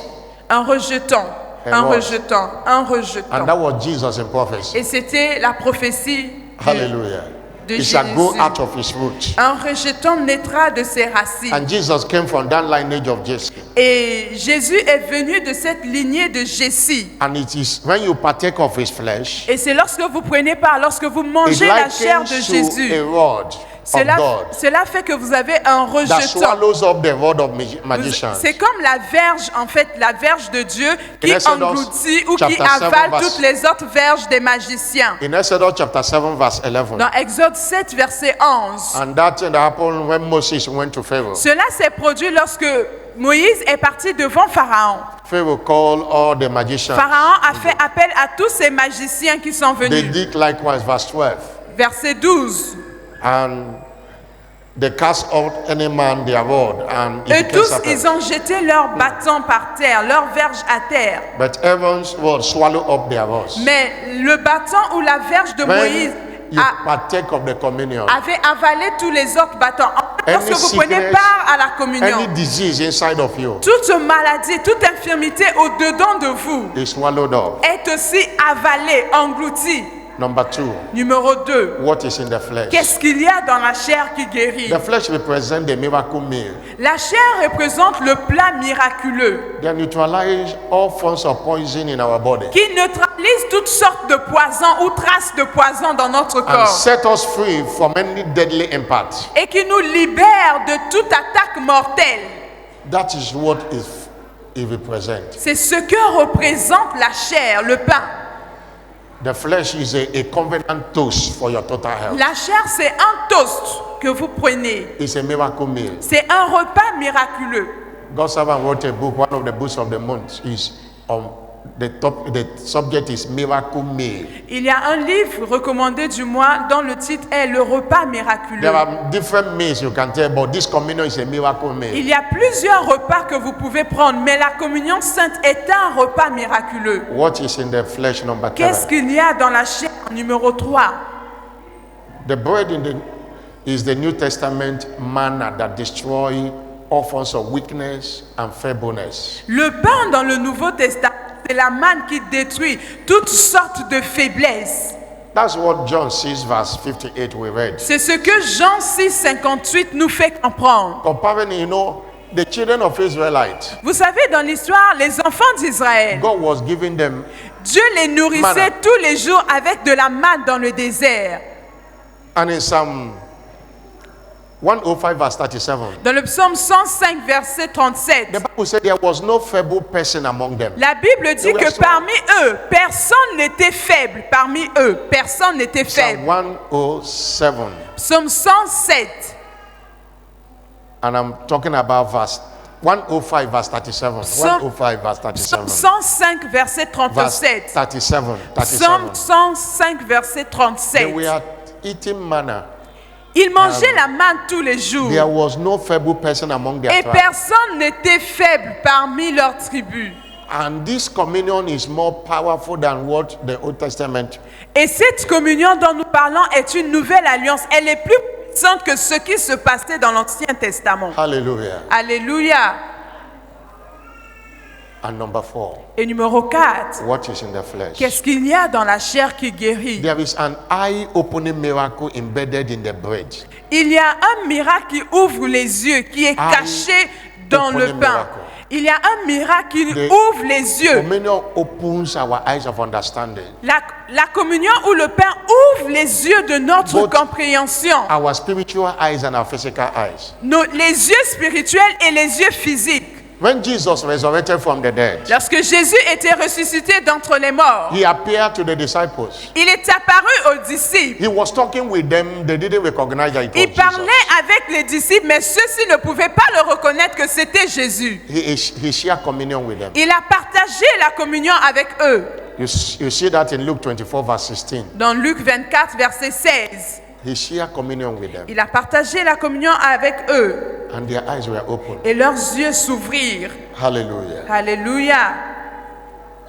Un rejeton, Un un what? rejeton, un And rejeton. that was Jesus in prophecy. Et c'était la prophétie Hallelujah. de It shall grow Jésus. out of his root. Un rejeton naîtra de ses racines. And Jesus came from that lineage of Jesse. Et Jésus est venu de cette lignée de Jessie. And it is when you partake of his flesh, Et c'est lorsque vous prenez part, lorsque vous it mangez la chair de likens to Jésus, a rod of God cela fait que vous avez un that rejeton. swallows up the word of magicians. C'est comme la verge, en fait, la verge de Dieu qui In Exodus engloutit ou qui chapter 7 avale verse- toutes les autres verges des magiciens. In Exodus chapter 7 verse 11. Dans Exode 7, verset 11. And that thing that happened when Moses went to Pharaoh. Cela s'est produit lorsque Moïse est parti devant Pharaon. Pharaoh called all the magicians. Pharaon a fait appel à tous ces magiciens qui sont They venus. did likewise, verse 12. Verset 12. And they cast out any man their rod, and it Eux became tous, serpent. ils ont jeté leurs bâtons par terre, leurs verges à terre. But Aaron's rod swallowed up their rods. Mais le bâton ou la verge de Moïse When you partake of the communion, avait avalé tous les autres bâtons. Lorsque Any vous prenez sickness, part à la communion, any disease inside of you toute maladie, toute infirmité au-dedans de vous is swallowed up. est aussi avalée, engloutie. Number 2, Numéro 2. what is in the flesh? Qu'est-ce qu'il y a dans la chair qui guérit? The flesh represents the miracle meal. La chair représente le plat miraculeux They neutralize all forms of poison in our body qui neutralise toutes sortes de poisons ou traces de poison dans notre and corps set us free from any deadly impact. et qui nous libère de toute attaque mortelle. That is what it represents. C'est ce que représente la chair, le pain. The flesh is a covenant toast for your total health. La chair, c'est un toast que vous prenez. It's a miracle meal. C'est un repas miraculeux. God's servant wrote a book. One of the books of the month is the subject is miracle meal. Il y a un livre recommandé du mois dont le titre est Le repas miraculeux. There are different meals you can tell, but this communion is a miracle meal. Il y a plusieurs repas que vous pouvez prendre, mais la communion sainte est un repas miraculeux. What is in the flesh, number 3? Qu'est-ce qu'il y a dans la chair, numéro 3? The bread is the New Testament manna that destroy all forms of weakness and feebleness. Le pain dans le Nouveau Testament, c'est la manne qui détruit toutes sortes de faiblesses. That's what John 6 verse 58 we read. C'est ce que Jean 6, 58 nous fait comprendre. Comparing, the children of Israelites, Vous savez, dans l'histoire, les enfants d'Israël, God was giving them, Dieu les nourrissait Manna. tous les jours avec de la manne dans le désert. and in Psalm 105 verse 37. Dans le psaume 105, verset 37, The Bible said there was no feeble person among them. la Bible dit They were que strong. parmi eux, personne n'était faible. Parmi eux, personne n'était Psalm faible. 107. Psaume 107, And I'm talking about verse 105 verse 37. Psalm- 105 verse 37. Psaume 105, verset Verse 37. 37. Psaume 37. 105, verset They 37. were eating manna. Ils mangeaient la manne tous les jours. There was no feeble person among their Et tribe. personne n'était faible parmi leurs tribus. And this communion is more powerful than what the Old Testament. Et cette communion dont nous parlons est une nouvelle alliance. Elle est plus puissante que ce qui se passait dans l'Ancien Testament. Hallelujah. Alléluia. And number 4, Et numéro 4, what is in the flesh? qu'est-ce qu'il y a dans la chair qui guérit? There is an eye-opening miracle embedded in the bread. Il y a un miracle qui ouvre les yeux, qui est caché dans le opening pain. miracle. Il y a un miracle qui The ouvre les yeux. Communion opens our eyes of understanding. La communion ou le pain ouvre les yeux de notre Both compréhension. Our spiritual eyes and our physical eyes. Les yeux spirituels et les yeux physiques. When Jesus resurrected from the dead, Lorsque Jésus était ressuscité d'entre les morts, he appeared to the disciples. il est apparu aux disciples. He was talking with them. They didn't recognize that it was Il parlait Jesus. avec les disciples, mais ceux-ci ne pouvaient pas le reconnaître que c'était Jésus. He shared communion with them. Il a partagé la communion avec eux. You see that in Luke 24 verse 16. Dans Luc 24, verset 16, He shared communion with them. il a partagé la communion avec eux And their eyes were open. et leurs yeux s'ouvrirent. Hallelujah. Alléluia.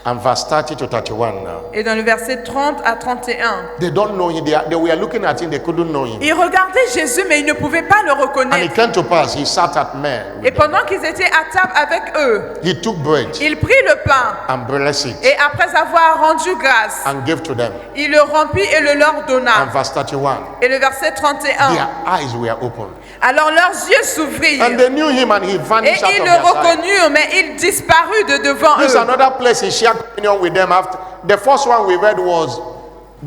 And verse 30 to 31 now. Et dans le verset 30 à 31, They don't know him. They were looking at him. They couldn't know him. ils regardaient Jésus, mais ils ne pouvaient pas le And it reconnaître. came to pass, he sat at men. Et with them. pendant qu'ils étaient à table avec eux, He took bread il prit le pain and blessed it et après avoir rendu grâce, and gave to them. il le remplit et le leur And donna. verse 31, Et le verset 31, their eyes were open. alors leurs yeux And s'ouvrirent they knew him and he et vanished out ils of le their sight. reconnurent, mais il disparut de devant This is eux. another place he shared communion with them. After the first one we read was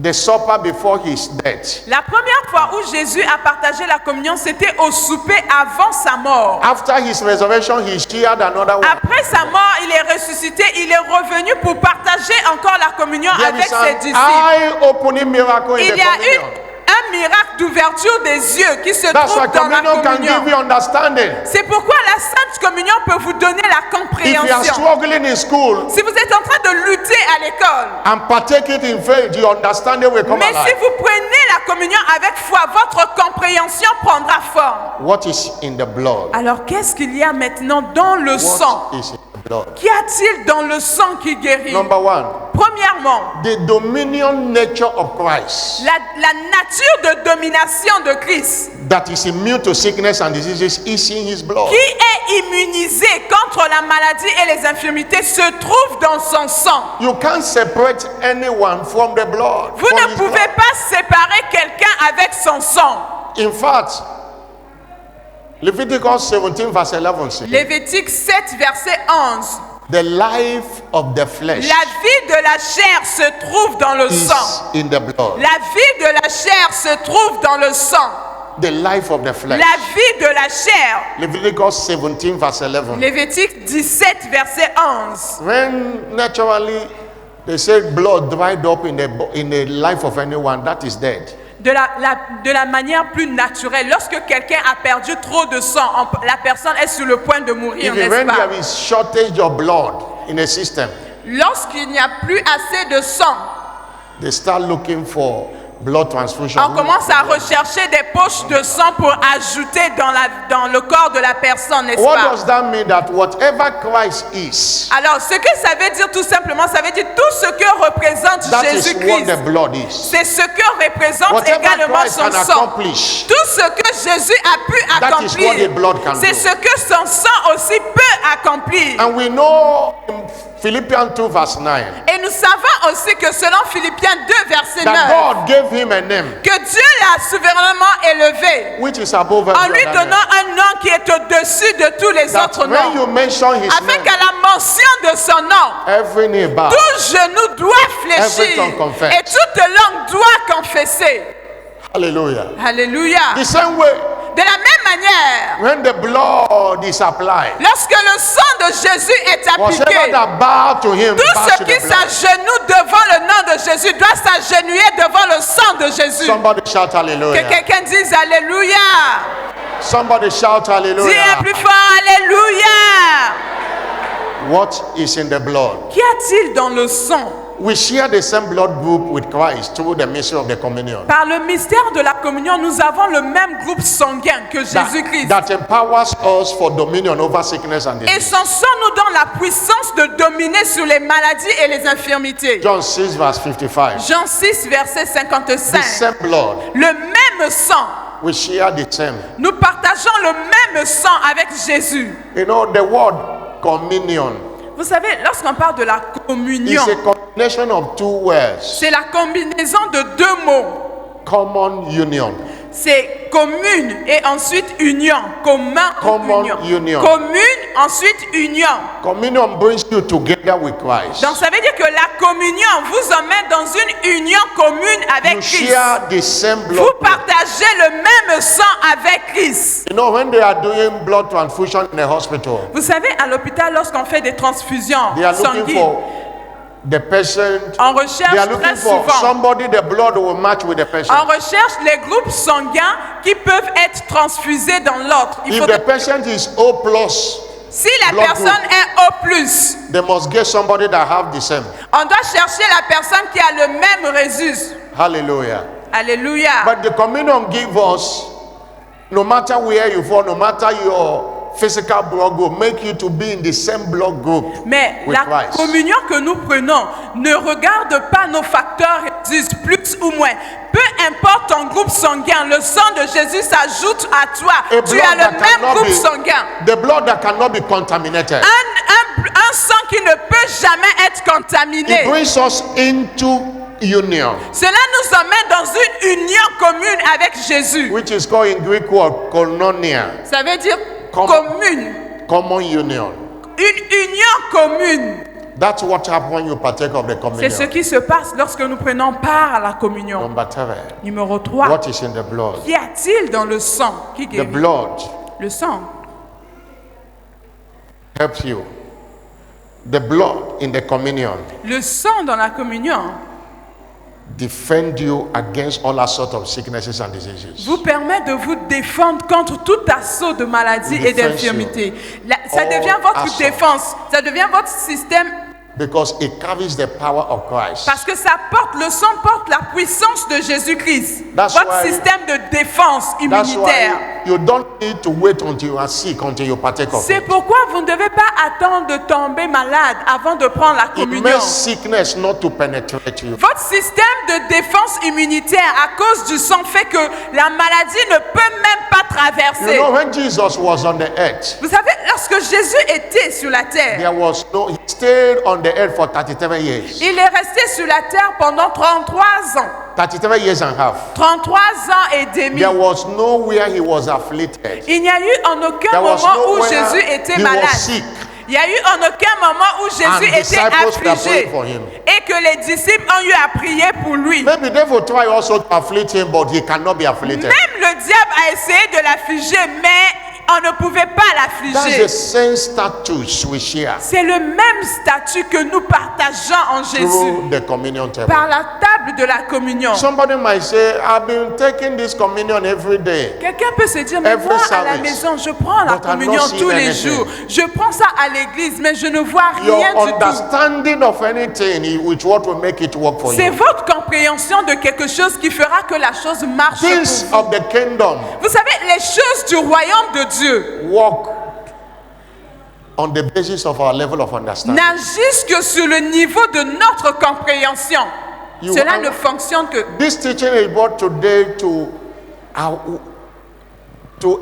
the supper before his death. La première fois où Jésus a partagé la communion, c'était au souper avant sa mort. After his resurrection, he shared another one. Après sa mort, il est ressuscité, il est revenu pour partager encore la communion There avec is ses an disciples. eye-opening miracle in Il the y a communion. un miracle d'ouverture des yeux qui se That's trouve why dans la communion can give communion. you understanding. C'est pourquoi la Sainte Communion peut vous donner la If you are compréhension. struggling in school Si vous êtes en train de lutter à l'école, and partake it in faith, your understanding will come mais si alive. vous prenez la communion avec foi, votre compréhension prendra forme. What is in the blood? Alors qu'est-ce qu'il y a maintenant dans le sang? What is in the blood? Qu'y a-t-il dans le sang qui guérit? Number one, Premièrement, the dominion nature of Christ la nature de domination de Christ that is immune to sickness and diseases is in his blood. qui est immunisé contre la maladie et les infirmités se trouve dans son sang. You can't separate anyone from the blood. Vous from ne his pouvez blood. pas séparer quelqu'un avec son sang. In fact, Leviticus 17 verse 11 says, Lévitique 7, verset 11. the life of the flesh La vie de la chair se trouve dans le is sang. in the blood. La vie de la chair se trouve dans le sang. The life of the flesh. La vie de la chair. Leviticus 17 verse 11. Lévitique 17, verset 11. When naturally they say blood dried up in the life of anyone, that is dead. De la manière plus naturelle, lorsque quelqu'un a perdu trop de sang, la personne est sur le point de mourir, Even n'est-ce when pas? there is shortage of blood in a system, Lorsqu'il n'y a plus assez de sang, they start looking for blood transfusion. on commence à rechercher des poches de sang pour ajouter dans le corps de la personne, n'est-ce What pas? does that mean? That whatever Christ is, Alors, ce que ça veut dire tout simplement, ça veut dire tout ce que représente that is what Jésus-Christ. the blood is. C'est ce que représente Whatever également Christ son can sang. accomplish, Tout ce que Jésus a pu that is what the blood can accomplir, c'est do. ce que son sang aussi peut accomplir. And we know in Philippians 2 verse 9 Et nous savons aussi que selon Philippiens 2, verset 9, that God gave him a name que Dieu l'a souverainement élevé which is above en every lui other donnant name. un nom qui est au-dessus de tous les That autres when you noms, mention his afin name, qu'à la mention de son nom, every knee bow. tout genou doit fléchir Every tongue confess. et toute langue doit confesser. Hallelujah. Alléluia. The same way, De De la même manière, when the blood is applied, lorsque le sang de Jésus est whatever appliqué, that bow to him tout bows ce to qui the blood. s'agenouille devant le nom de Jésus doit s'agenouiller devant le sang de Jésus. Somebody shout Que hallelujah. quelqu'un dise Alléluia. Somebody shout Dis un hallelujah. plus fort Alléluia. What is in the blood? Qu'y a-t-il dans le sang? We share the same blood group with Christ through the mystery of the communion. Par le mystère de la communion, nous avons le même groupe sanguin que Jésus-Christ. That empowers us for dominion over sickness and Et disease. son sang nous donne la puissance de dominer sur les maladies et les infirmités. John 6 verse 55. Jean 6, verset The 55. same blood. Le même sang. We share the same. Nous partageons le même sang avec Jésus. You know, the word communion Vous savez, lorsqu'on parle de la is communion, a combination of two words. c'est la combinaison de deux mots. Common union. C'est commune et ensuite union. Commun ou Common union. union. Commune, ensuite union. Communion brings you together with Christ. Donc ça veut dire que la communion vous emmène dans une union commune avec You Christ. share the same blood Vous group. partagez le même sang avec Christ. You know, when they are doing blood transfusion in the hospital, Vous savez, à l'hôpital, lorsqu'on fait des transfusions they are looking sanguines, for the patient. on They recherche are looking très for souvent, somebody the blood will match with the patient. on recherche les groupes sanguins qui peuvent être transfusés dans l'autre. Il If faut the patient is O plus, si la blood personne group. est O+, they must get somebody that have the same. on doit chercher la personne qui a le même résus. Hallelujah. Alléluia. But the communion give us, no matter where you fall, no matter your physical blood group, make you to be in the same blood group Mais with la Christ. communion que nous prenons ne regarde pas nos facteurs résus, plus ou moins. Peu importe ton groupe sanguin, le sang de Jésus s'ajoute à toi. A Tu blood as le that même cannot groupe be- sanguin. The blood that cannot be contaminated. Un sang qui ne peut jamais être It contaminé. brings us into union, Cela nous emmène dans une union commune avec Jésus. which is called in Greek word koinonia, Ça veut dire commune. common union. Une union commune. That's what happens when you partake of the C'est ce communion. qui se passe lorsque nous prenons part à la communion. Number 3, Numéro 3. what is in the blood? Qu'y a-t-il dans le sang qui The guérit? blood Le sang. helps you. The blood in the communion Le sang dans la communion defend you against all sorts of sicknesses and diseases. vous permet de vous défendre contre tout assaut de maladies et d'infirmités. Ça devient votre assault. défense, ça devient votre système Because it carries the power of Christ. parce que ça porte, le sang porte la puissance de Jésus-Christ. That's Votre why- système de défense That's immunitaire. why you don't need to wait until you are sick until you partake of C'est it. pourquoi vous ne devez pas attendre de tomber malade avant de prendre la It communion. makes sickness not to penetrate you. Votre système de défense immunitaire à cause du sang fait que la maladie ne peut même pas You traverser. know, when Jesus was on the earth, Vous savez, lorsque Jésus était sur la terre, there was no, he stayed on the earth for 37 years. il est resté sur la terre pendant 33 ans. 37 years and a half. 33 ans et demi. There was nowhere he was afflicted. Il n'y a eu en aucun There was moment où nowhere Jésus était he malade. was sick. Il n'y a eu en aucun moment où Jésus And était disciples were affligé praying for him. et que les disciples ont eu à prier pour lui. Maybe they will try also to afflict him, but he cannot be afflicted. Même le diable a essayé de l'affliger, mais on ne pouvait pas That's l'affliger. the same status we share C'est le même statut que nous partageons en Jésus through the communion table. par la table de la communion. Somebody might say, I've been taking this communion every day. Quelqu'un peut se dire, mais Every moi à la service. maison, je prends la But I'm communion not seeing tous les anything. jours. Je prends ça à l'église, mais je ne vois Your rien du tout. understanding of anything which what will make it work for C'est you. votre compréhension de quelque chose qui fera que la chose marche Things pour vous. of the kingdom Vous savez, les choses du royaume de Dieu work on the basis of our level of understanding. n'agissent que sur le niveau de notre compréhension. You Cela have- ne fonctionne que... This teaching is brought today to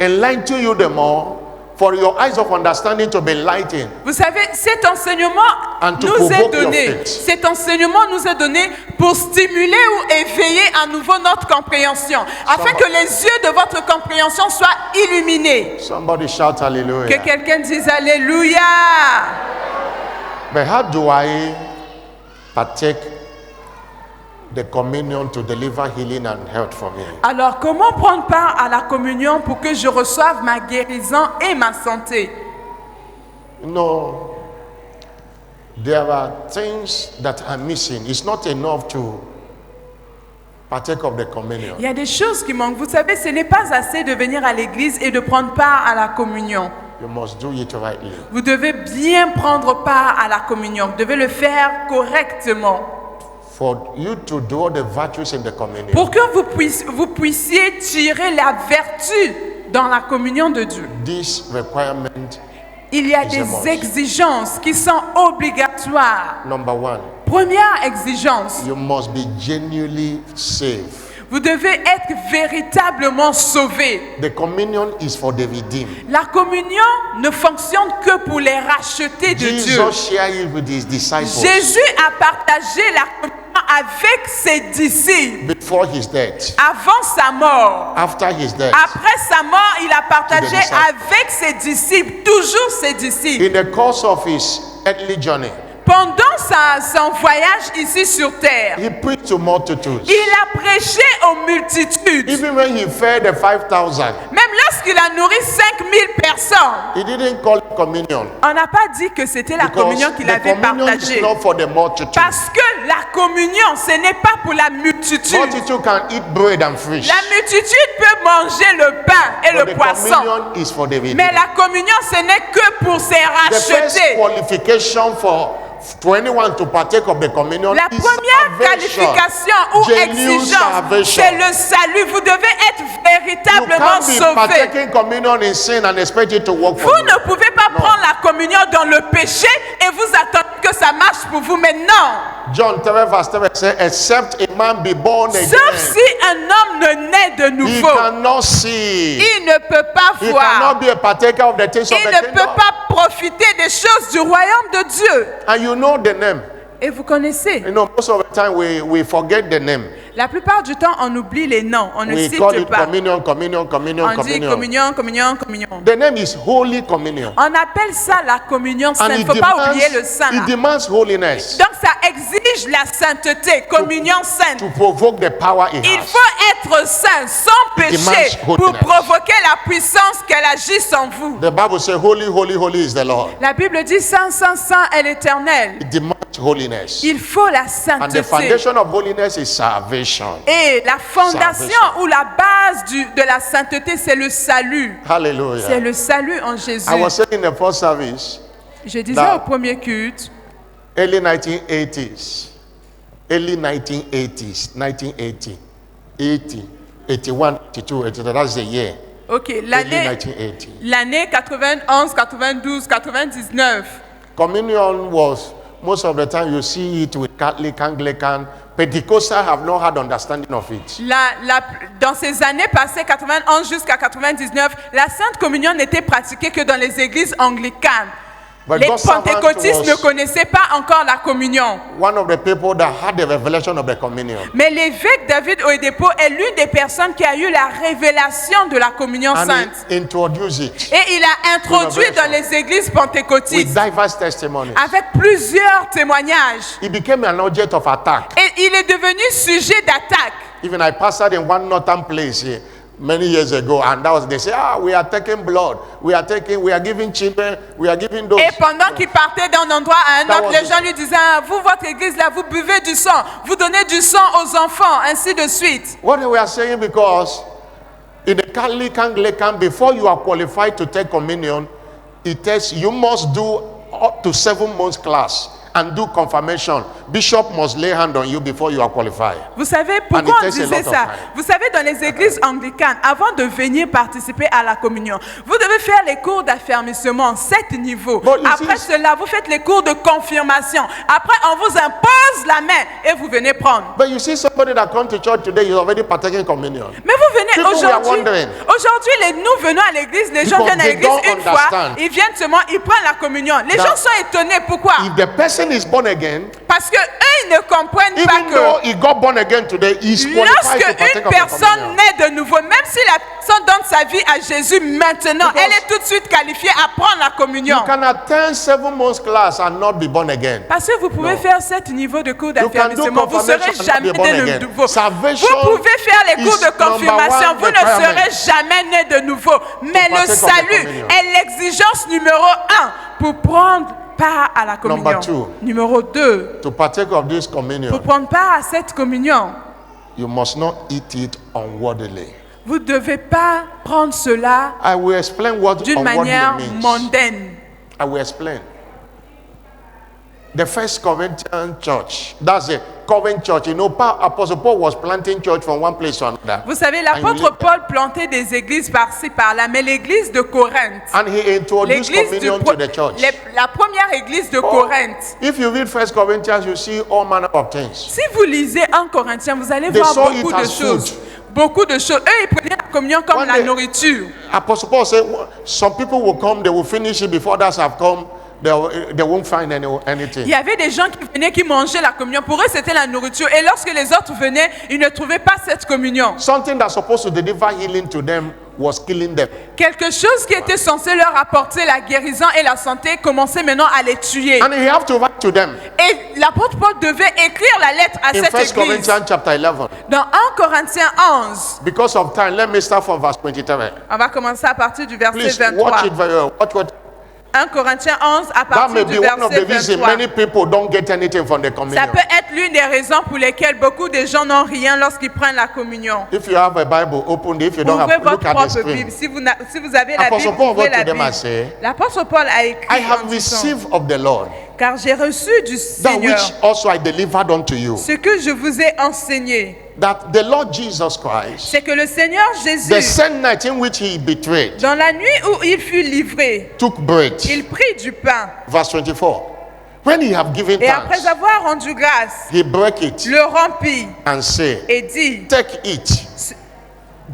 enlighten you the more, for your eyes of understanding to be enlightened. Vous savez, cet enseignement And to nous est provoke your donné. faith. Cet enseignement nous est donné pour stimuler ou éveiller à nouveau notre compréhension, afin que les yeux de votre compréhension soient illuminés. Somebody shout Que hallelujah. quelqu'un dise Alléluia. But how do I partake the communion to deliver healing and health for me? Alors, comment prendre part à la communion pour que je reçoive ma guérison et ma santé? No, there are things that are missing. It's not enough to partake of the communion. Il y a des choses qui manquent. Vous savez, ce n'est pas assez de venir à l'église et de prendre part à la communion. You must do it rightly. Vous devez bien prendre part à la communion. Vous devez le faire correctement. For you to do the virtues in the communion, Pour que vous puissiez tirer la vertu dans la communion de Dieu. this requirement, Il y a Is a must. des exigences qui sont obligatoires. number one, Première exigence, you must be genuinely saved. vous devez être véritablement sauvé. The communion is for the redeemed. La communion ne fonctionne que pour les rachetés de Dieu. Jesus shared it with his disciples Jésus a partagé la communion avec ses disciples before his death. avant sa mort. After his death, Après sa mort, il a partagé To the disciples. avec ses disciples, toujours ses disciples. in the course of his earthly journey, Pendant son voyage ici sur terre, he preached to multitudes. il a prêché aux multitudes. Even when he fed the 5,000, Même lorsqu'il a nourri 5000 personnes, he didn't call it communion. on n'a pas dit que c'était la Because communion qu'il the avait communion partagée. is not for the multitude. Parce que la communion, ce n'est pas pour la multitude. Multitude can eat bread and fish. La multitude peut manger le pain et But le the poisson. communion is for the redeemed. Mais la communion, ce n'est que pour ses The first rachetés. qualification for anyone to partake of the communion La is première salvation. qualification ou Genuine exigence, salvation. c'est le salut. Vous devez être You véritablement can't be sauvé. partaking communion in sin and expect it to work for Vous you. ne pouvez pas prendre la communion dans le péché et vous attendez que ça marche pour vous. Mais non. John 13 verse 7 says, except a man be born again, Sauf si un homme ne naît de he nouveau, cannot see. il ne peut pas He voir. cannot be a partaker of the things of Il the ne peut kingdom. pas profiter des choses du royaume de Dieu. And you know the name. Et vous connaissez, You know, most of the time we forget the name. la plupart du temps, on oublie les noms. On ne We cite call it pas. communion, communion, communion, On dit communion. communion, communion, communion. The name is Holy Communion. On appelle ça la communion And sainte. Il it ne faut pas oublier le saint. là. demands holiness Donc ça exige la sainteté, communion sainte. to provoke the power it Il has. faut être saint, sans péché, demands pour holiness. provoquer la puissance qu'elle agisse en vous. The Bible says, Holy, holy, holy is the Lord. La Bible dit saint, saint, saint est l'Éternel. It demands holiness. Il faut la And the sainteté. foundation of holiness is salvation. Et la fondation Salvation. ou la base de la sainteté, c'est le salut. C'est Hallelujah. le salut en Jésus. I was saying in the first service, Je disais That- au premier culte, early 1980s, 1980, 80, 81, 82, 83, that's the year. ok, Early l'année 1980. l'année 91, 92, 99. Communion was, most of the time you see it with Catholic, Anglican, Pentecostal have not had understanding of it. Dans ces années passées, 91 jusqu'à 99, la Sainte Communion n'était pratiquée que dans les églises anglicanes. But Les God's servant pentecôtistes ne was connaissaient pas encore la communion. one of the people that had the revelation of the communion. Mais l'évêque David Oyedepo est l'une des personnes qui a eu la révélation de la communion And sainte. he introduced it Et il a introduit Revelation. dans les églises with pentecôtistes diverse testimonies. avec plusieurs témoignages. It became an object of attack. Et il est devenu sujet d'attaque. Even I pastored in one northern place here many years ago, and that was they say, we are taking blood, we are giving children, we are giving those. Et pendant qu'il partait d'un endroit à un That autre, was les gens lui disaient, ah, vous, votre église là, vous buvez du sang, vous donnez du sang aux enfants, ainsi de suite. What they were saying, because in the Catholic Anglican, before you are qualified to take communion, it tells you must do up to 7 months class and do confirmation. Bishop must lay hand on you before you are qualified. Vous savez And pourquoi it on takes a disait lot of ça? time. Vous savez, dans les églises anglicanes, avant de venir participer à la communion, vous devez faire les cours d'affermissement, 7 niveaux. But you Après see- cela, vous faites les cours de confirmation. Après, on vous impose la main et vous venez prendre. But you see somebody that comes to church today is already partaking communion. Mais vous venez People were aujourd'hui. wondering. Aujourd'hui, nous venons à l'église, les gens Because viennent à they l'église don't une fois, understand. ils viennent seulement, ils prennent la communion. Les That gens sont étonnés. Pourquoi? If the person person is born again, Parce que eux, ils ne comprennent pas even though que he got born again today, he's qualified lorsque to partake une of the personne communion. naît de nouveau, même si la personne donne sa vie à Jésus maintenant, Because elle est tout de suite qualifiée à prendre la communion. You can attend 7 months class and not be born again. Parce que vous pouvez No. faire 7 niveaux de cours You can do d'affermissement, vous ne serez confirmation and jamais not be born né de again. nouveau. Salvation Vous pouvez faire les cours is de confirmation, number vous one ne serez requirement. jamais né de nouveau. Mais le partake of the salut communion. est l'exigence numéro 1 pour prendre part à la communion. Number 2. Numéro 2, To partake of this pour communion, prendre part à cette communion, you must not eat it unworthily. vous ne devez pas prendre cela I will explain what d'une manière unworthily means. mondaine. I will explain. The First Corinthian church, that's the Corinth church. You know, Apostle Paul was planting church from one place to another. Vous savez, l'apôtre Paul plantait des églises par-ci par-là, mais l'église de Corinthe, And he introduced l'église communion to the church. la première église de Oh, Corinthe. if you read First Corinthians, you see all manner of things. Si vous lisez 1 Corinthiens, vous allez They voir saw beaucoup it de as choses. food. Beaucoup de choses. Eux, ils prenaient la communion comme One la day- nourriture. Apostle Paul said, some people will come, they will finish it before others have come. They won't find anything. Il y avait des gens qui venaient, qui mangeaient la communion. Pour eux, c'était la nourriture. Et lorsque les autres venaient, ils ne trouvaient pas cette communion. Something that's supposed to deliver healing to them was killing them. Quelque chose qui était censé leur apporter la guérison et la santé commençait maintenant à les tuer. And he have to write to them. Et l'apôtre Paul devait écrire la lettre à In cette 1 église. Corinthians chapter 11. Dans 1 Corinthiens 11, Because of time, let me start from verse 23. on va commencer à partir du verset Please 23. watch it very well. Watch. 1 Corinthiens 11 à That may partir be du one of the verset reasons 23. many people don't get anything from the Ça communion. peut être l'une des raisons pour lesquelles beaucoup de gens n'ont rien lorsqu'ils prennent la communion. If you have a Bible, open it. If you don't Ouvrez have, look votre at the propre screen. Bible. Si vous avez la Apostle Bible, Paul ouvrez wrote la to them Bible. and say, L'apôtre Paul a écrit I have en disant, received of the Lord car j'ai reçu du that Seigneur which also I delivered unto you, ce que je vous ai enseigné. that the Lord Jesus Christ, C'est que le Seigneur the Jésus, same night in which he betrayed, dans la nuit où il fut livré, took bread. il prit du pain. Verse 24. When he had given Et après thanks, avoir rendu grâce, he broke it le rompit and said, et dit, take it.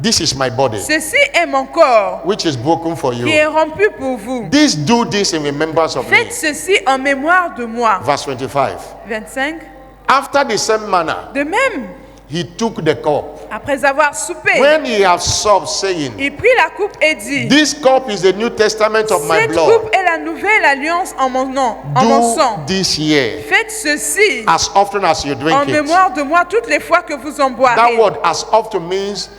This is my body, ceci est mon corps which is broken for qui est you. rompu pour vous. Do this in remembrance of me. Faites ceci en mémoire de moi. Verse 25. 25. After the same manner, De même, he took the cup. après avoir soupé, When he had supped, saying, il prit la coupe et dit, this cup is the New Testament of my cette blood. coupe est la nouvelle alliance en mon nom, en mon Do sang. this year Faites ceci as often as you en drink it. mémoire de moi toutes les fois que vous en That boirez. word as often means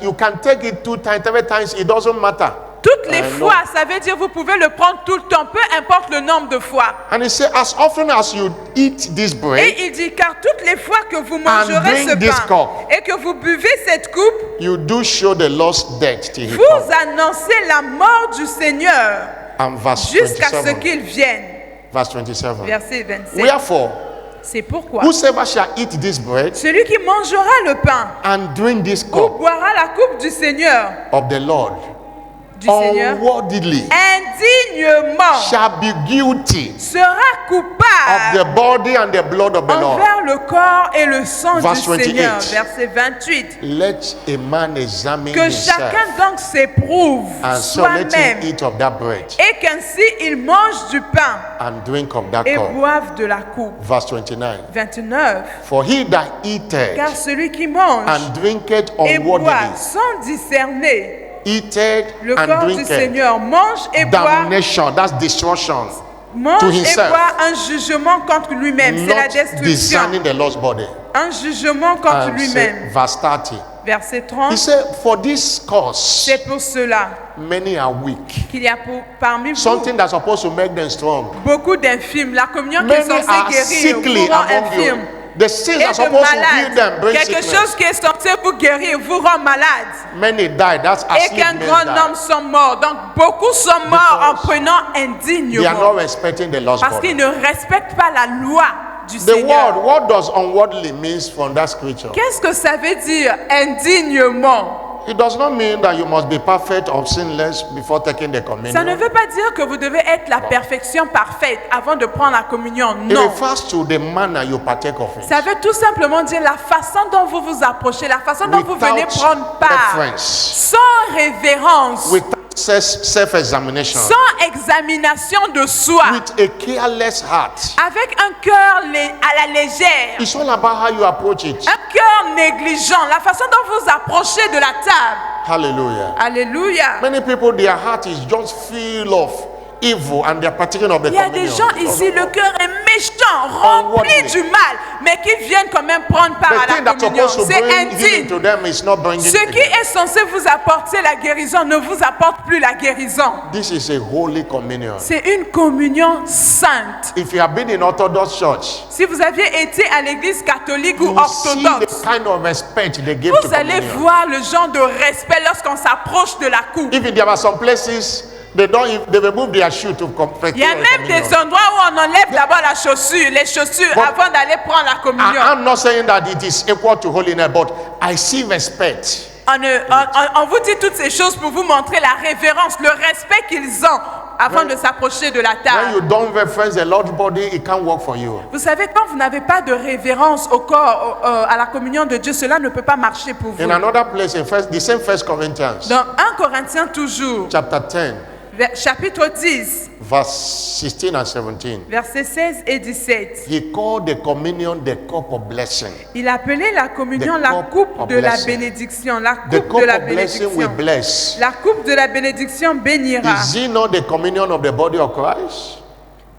you can take it 2 times, 3 times, it doesn't matter. Toutes les no. fois, ça veut dire vous pouvez le prendre tout le temps, peu importe le nombre de fois. And he said, as often as you eat this bread, Et il dit, car toutes les fois que vous mangerez drink ce this pain cup, et que vous buvez cette coupe, you do show the Lord's death till he vous comes. annoncez la mort du Seigneur And verse jusqu'à ce 27. qu'il vienne. Verse 27. Verset 27. Wherefore, C'est pourquoi whosoever shall eat this bread celui qui mangera le pain and drink this ou cup boira la coupe du Seigneur, of the Lord du Seigneur, unworthily indignement shall be guilty sera of coupable the body and the blood of the Lord. envers le corps et le sang Verse du Seigneur. 28. Verset 28. Let a man examine Que himself, chacun donc s'éprouve and so let him soi-même eat of that bread et qu'ainsi il mange du pain and drink of that et cup. boive de la coupe. Verse 29. 29. For he that eateth Car celui qui mange and drinketh et boit unworthily sans discerner eateth le and corps du drinketh Seigneur, mange et boit, damnation, that's destruction, to mange et himself, boit un jugement contre lui-même. C'est la not destruction. discerning the Lord's body. Un jugement contre And say, lui-même. verse 30. Verset He 30. said, for this cause, C'est pour cela many are weak. qu'il y a parmi vous Something that's supposed to make them strong. beaucoup d'infirmes. La communion qui est Many censée are guérir sickly vous rend among infirme. you. The sins Et are de supposed to heal them, malade. bring Quelque sickness. chose qui est censé vous guérir vous rend malade. Many die. That's Et asleep qu'un men grand die. nombre sont morts. Donc beaucoup sont morts en Because prenant They are indignement. not respecting the Lord's Parce body. qu'ils ne respectent pas la loi du The Seigneur. word, what does unworthily means from that scripture? Qu'est-ce que ça veut dire indignement? It does not mean that you must be perfect or sinless before taking the Ça ne communion. veut pas dire que vous devez être la perfection parfaite avant de prendre la communion. It Non. refers to the manner you partake of it. Ça veut tout simplement dire la façon dont vous vous approchez, la façon dont vous venez Without prendre part, preference, sans révérence, without self-examination, sans examination de soi, with a careless heart. avec un cœur à la légère, It's all about how you approach it. un cœur négligent, la façon dont vous approchez de la table. Hallelujah. Alléluia. Many people, their heart is just full of evil and they are partaking of the Il y a des communion. gens ici, le cœur est méchant, rempli Unworthy. du mal, mais qui viennent quand même prendre part The à thing la that's communion. supposed to C'est bring healing indigne. to them is not bringing Ce qui it. est censé vous apporter la guérison ne vous apporte plus la guérison. This is a holy communion. C'est une communion sainte. If you have been in Orthodox church, Si vous aviez été à l'église catholique ou you see the orthodoxe, kind of respect they give to vous allez communion. voir le genre de respect lorsqu'on s'approche de la coupe. Even there are some places they remove their shoe to Il y a même des endroits où on enlève d'abord la chaussure, les chaussures But- avant d'aller prendre la communion. I'm not saying that it is equal to holiness, but I see respect. On vous dit toutes ces choses pour vous montrer la révérence, le respect qu'ils ont avant de s'approcher de la When table. you don't reference the Lord's body, it can't work for you. Vous savez, quand vous n'avez pas de révérence au corps, à la communion de Dieu, cela ne peut pas marcher pour vous. In another place, in the same First Corinthians, Dans 1 Corinthiens toujours, chapter 10, chapitre 10, verse 16 and 17, versets 16 et 17. he called the communion the cup of blessing. Il appelait la communion The la cup coupe of de la blessing. bénédiction. La The coupe cup de la of blessing will bénédiction. bless. La coupe de la bénédiction bénira. Is it not the communion of the body of Christ?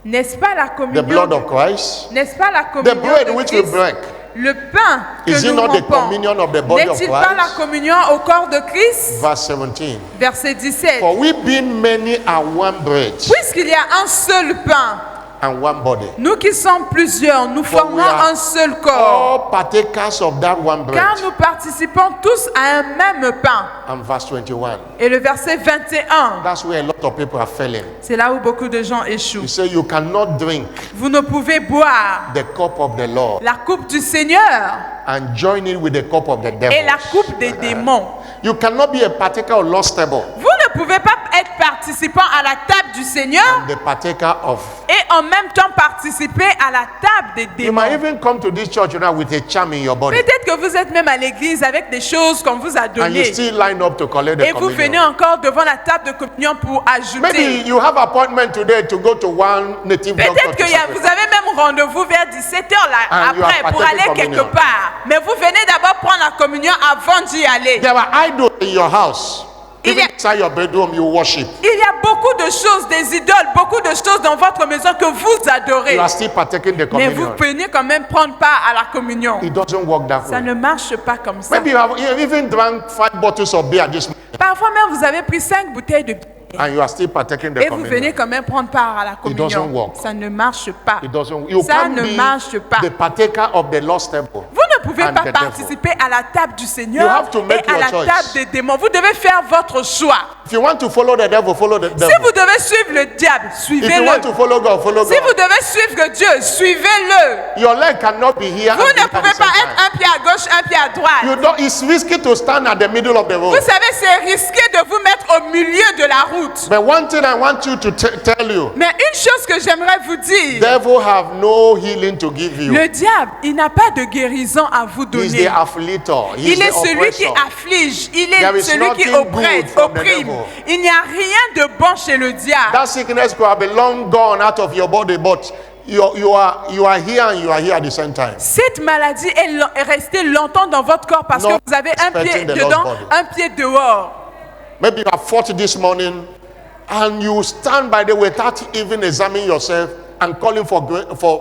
N'est-ce pas la The communion? blood of Christ? N'est-ce pas la The communion bread de which we Christ? break? Le pain que Is it nous not the rompons. communion of the body of N'est-il pas la Christ? communion au corps de Christ? Verse 17. Verset 17. For we being many are one bread Puisqu'il y a un seul pain, and one body. nous qui sommes plusieurs, nous For formons we are un seul corps. all partakers of that one bread. Car nous participons tous à un même pain. And verse 21. Et le verset 21, That's where a lot of people are failing. c'est là où beaucoup de gens échouent. You say you cannot drink Vous ne pouvez boire the cup of the Lord la coupe du Seigneur and join it with the cup of the devil. et la coupe des démons. You cannot be a partaker of Lord's table Vous ne pouvez pas être participant à la table du Seigneur and the partaker of. et en même temps participer à la table des You might démons. even come to this church now with a charm in your body Peut-être que vous êtes même à l'église avec des choses qu'on vous a and you données still line up to collect the et vous venez communion. encore devant la table de communion pour Maybe ajouter. you have appointment today to go to one native doctor Peut-être to que vous sacrifice. avez même rendez-vous vers 17h là, And you après are pour partaking aller quelque communion. part. Mais vous venez d'abord prendre la communion avant d'y aller. There are idols in your house. Il y Even a- inside your bedroom, you worship. Il y a beaucoup de choses, des idoles, beaucoup de choses dans votre maison que vous adorez. You are still partaking the Mais vous communion. venez quand même prendre part à la communion. It doesn't work that Ça way. ne marche pas comme ça. Maybe you have even drank 5 bottles of beer this morning Parfois même, vous avez pris 5 bouteilles de bière and you are still partaking the et vous venez communion. quand même prendre part à la doesn't communion. work. Ça ne marche pas. It doesn't. You Ça can't ne be marche pas. the partaker of the Lord's table. Vous ne pouvez and pas the devil. participer à la table du You Seigneur have to make et à your la choice. table des démons. Vous devez faire votre choix. If you want to follow the devil, follow the Si devil. vous devez suivre le diable, If you want suivez-le. to follow God, follow Si vous God. devez suivre Dieu, suivez-le. Your leg cannot be here. Vous and ne be at pouvez the same pas être time. un pied à gauche, un pied à droite. You don't, it's risky to stand at the middle of the road. Vous savez, c'est risqué de vous mettre au milieu de la route. But one thing I want you to tell you, Mais une chose que j'aimerais vous dire, devil have no healing to give you. le diable, il n'a pas de guérison à vous He's donner. the afflictor. He's Il est the celui qui oppressor. afflige, il There est is celui qui nothing good from the opprime. devil. Il n'y a rien de bon chez le diable. That sickness could have been long gone out of your body, but you are here and you are here at the same time. Cette maladie est restée longtemps dans votre corps parce que Not vous avez un pied expecting the dedans, Lord's body. un pied dehors. Maybe you have fought this morning and you stand by the way without even examining yourself and calling for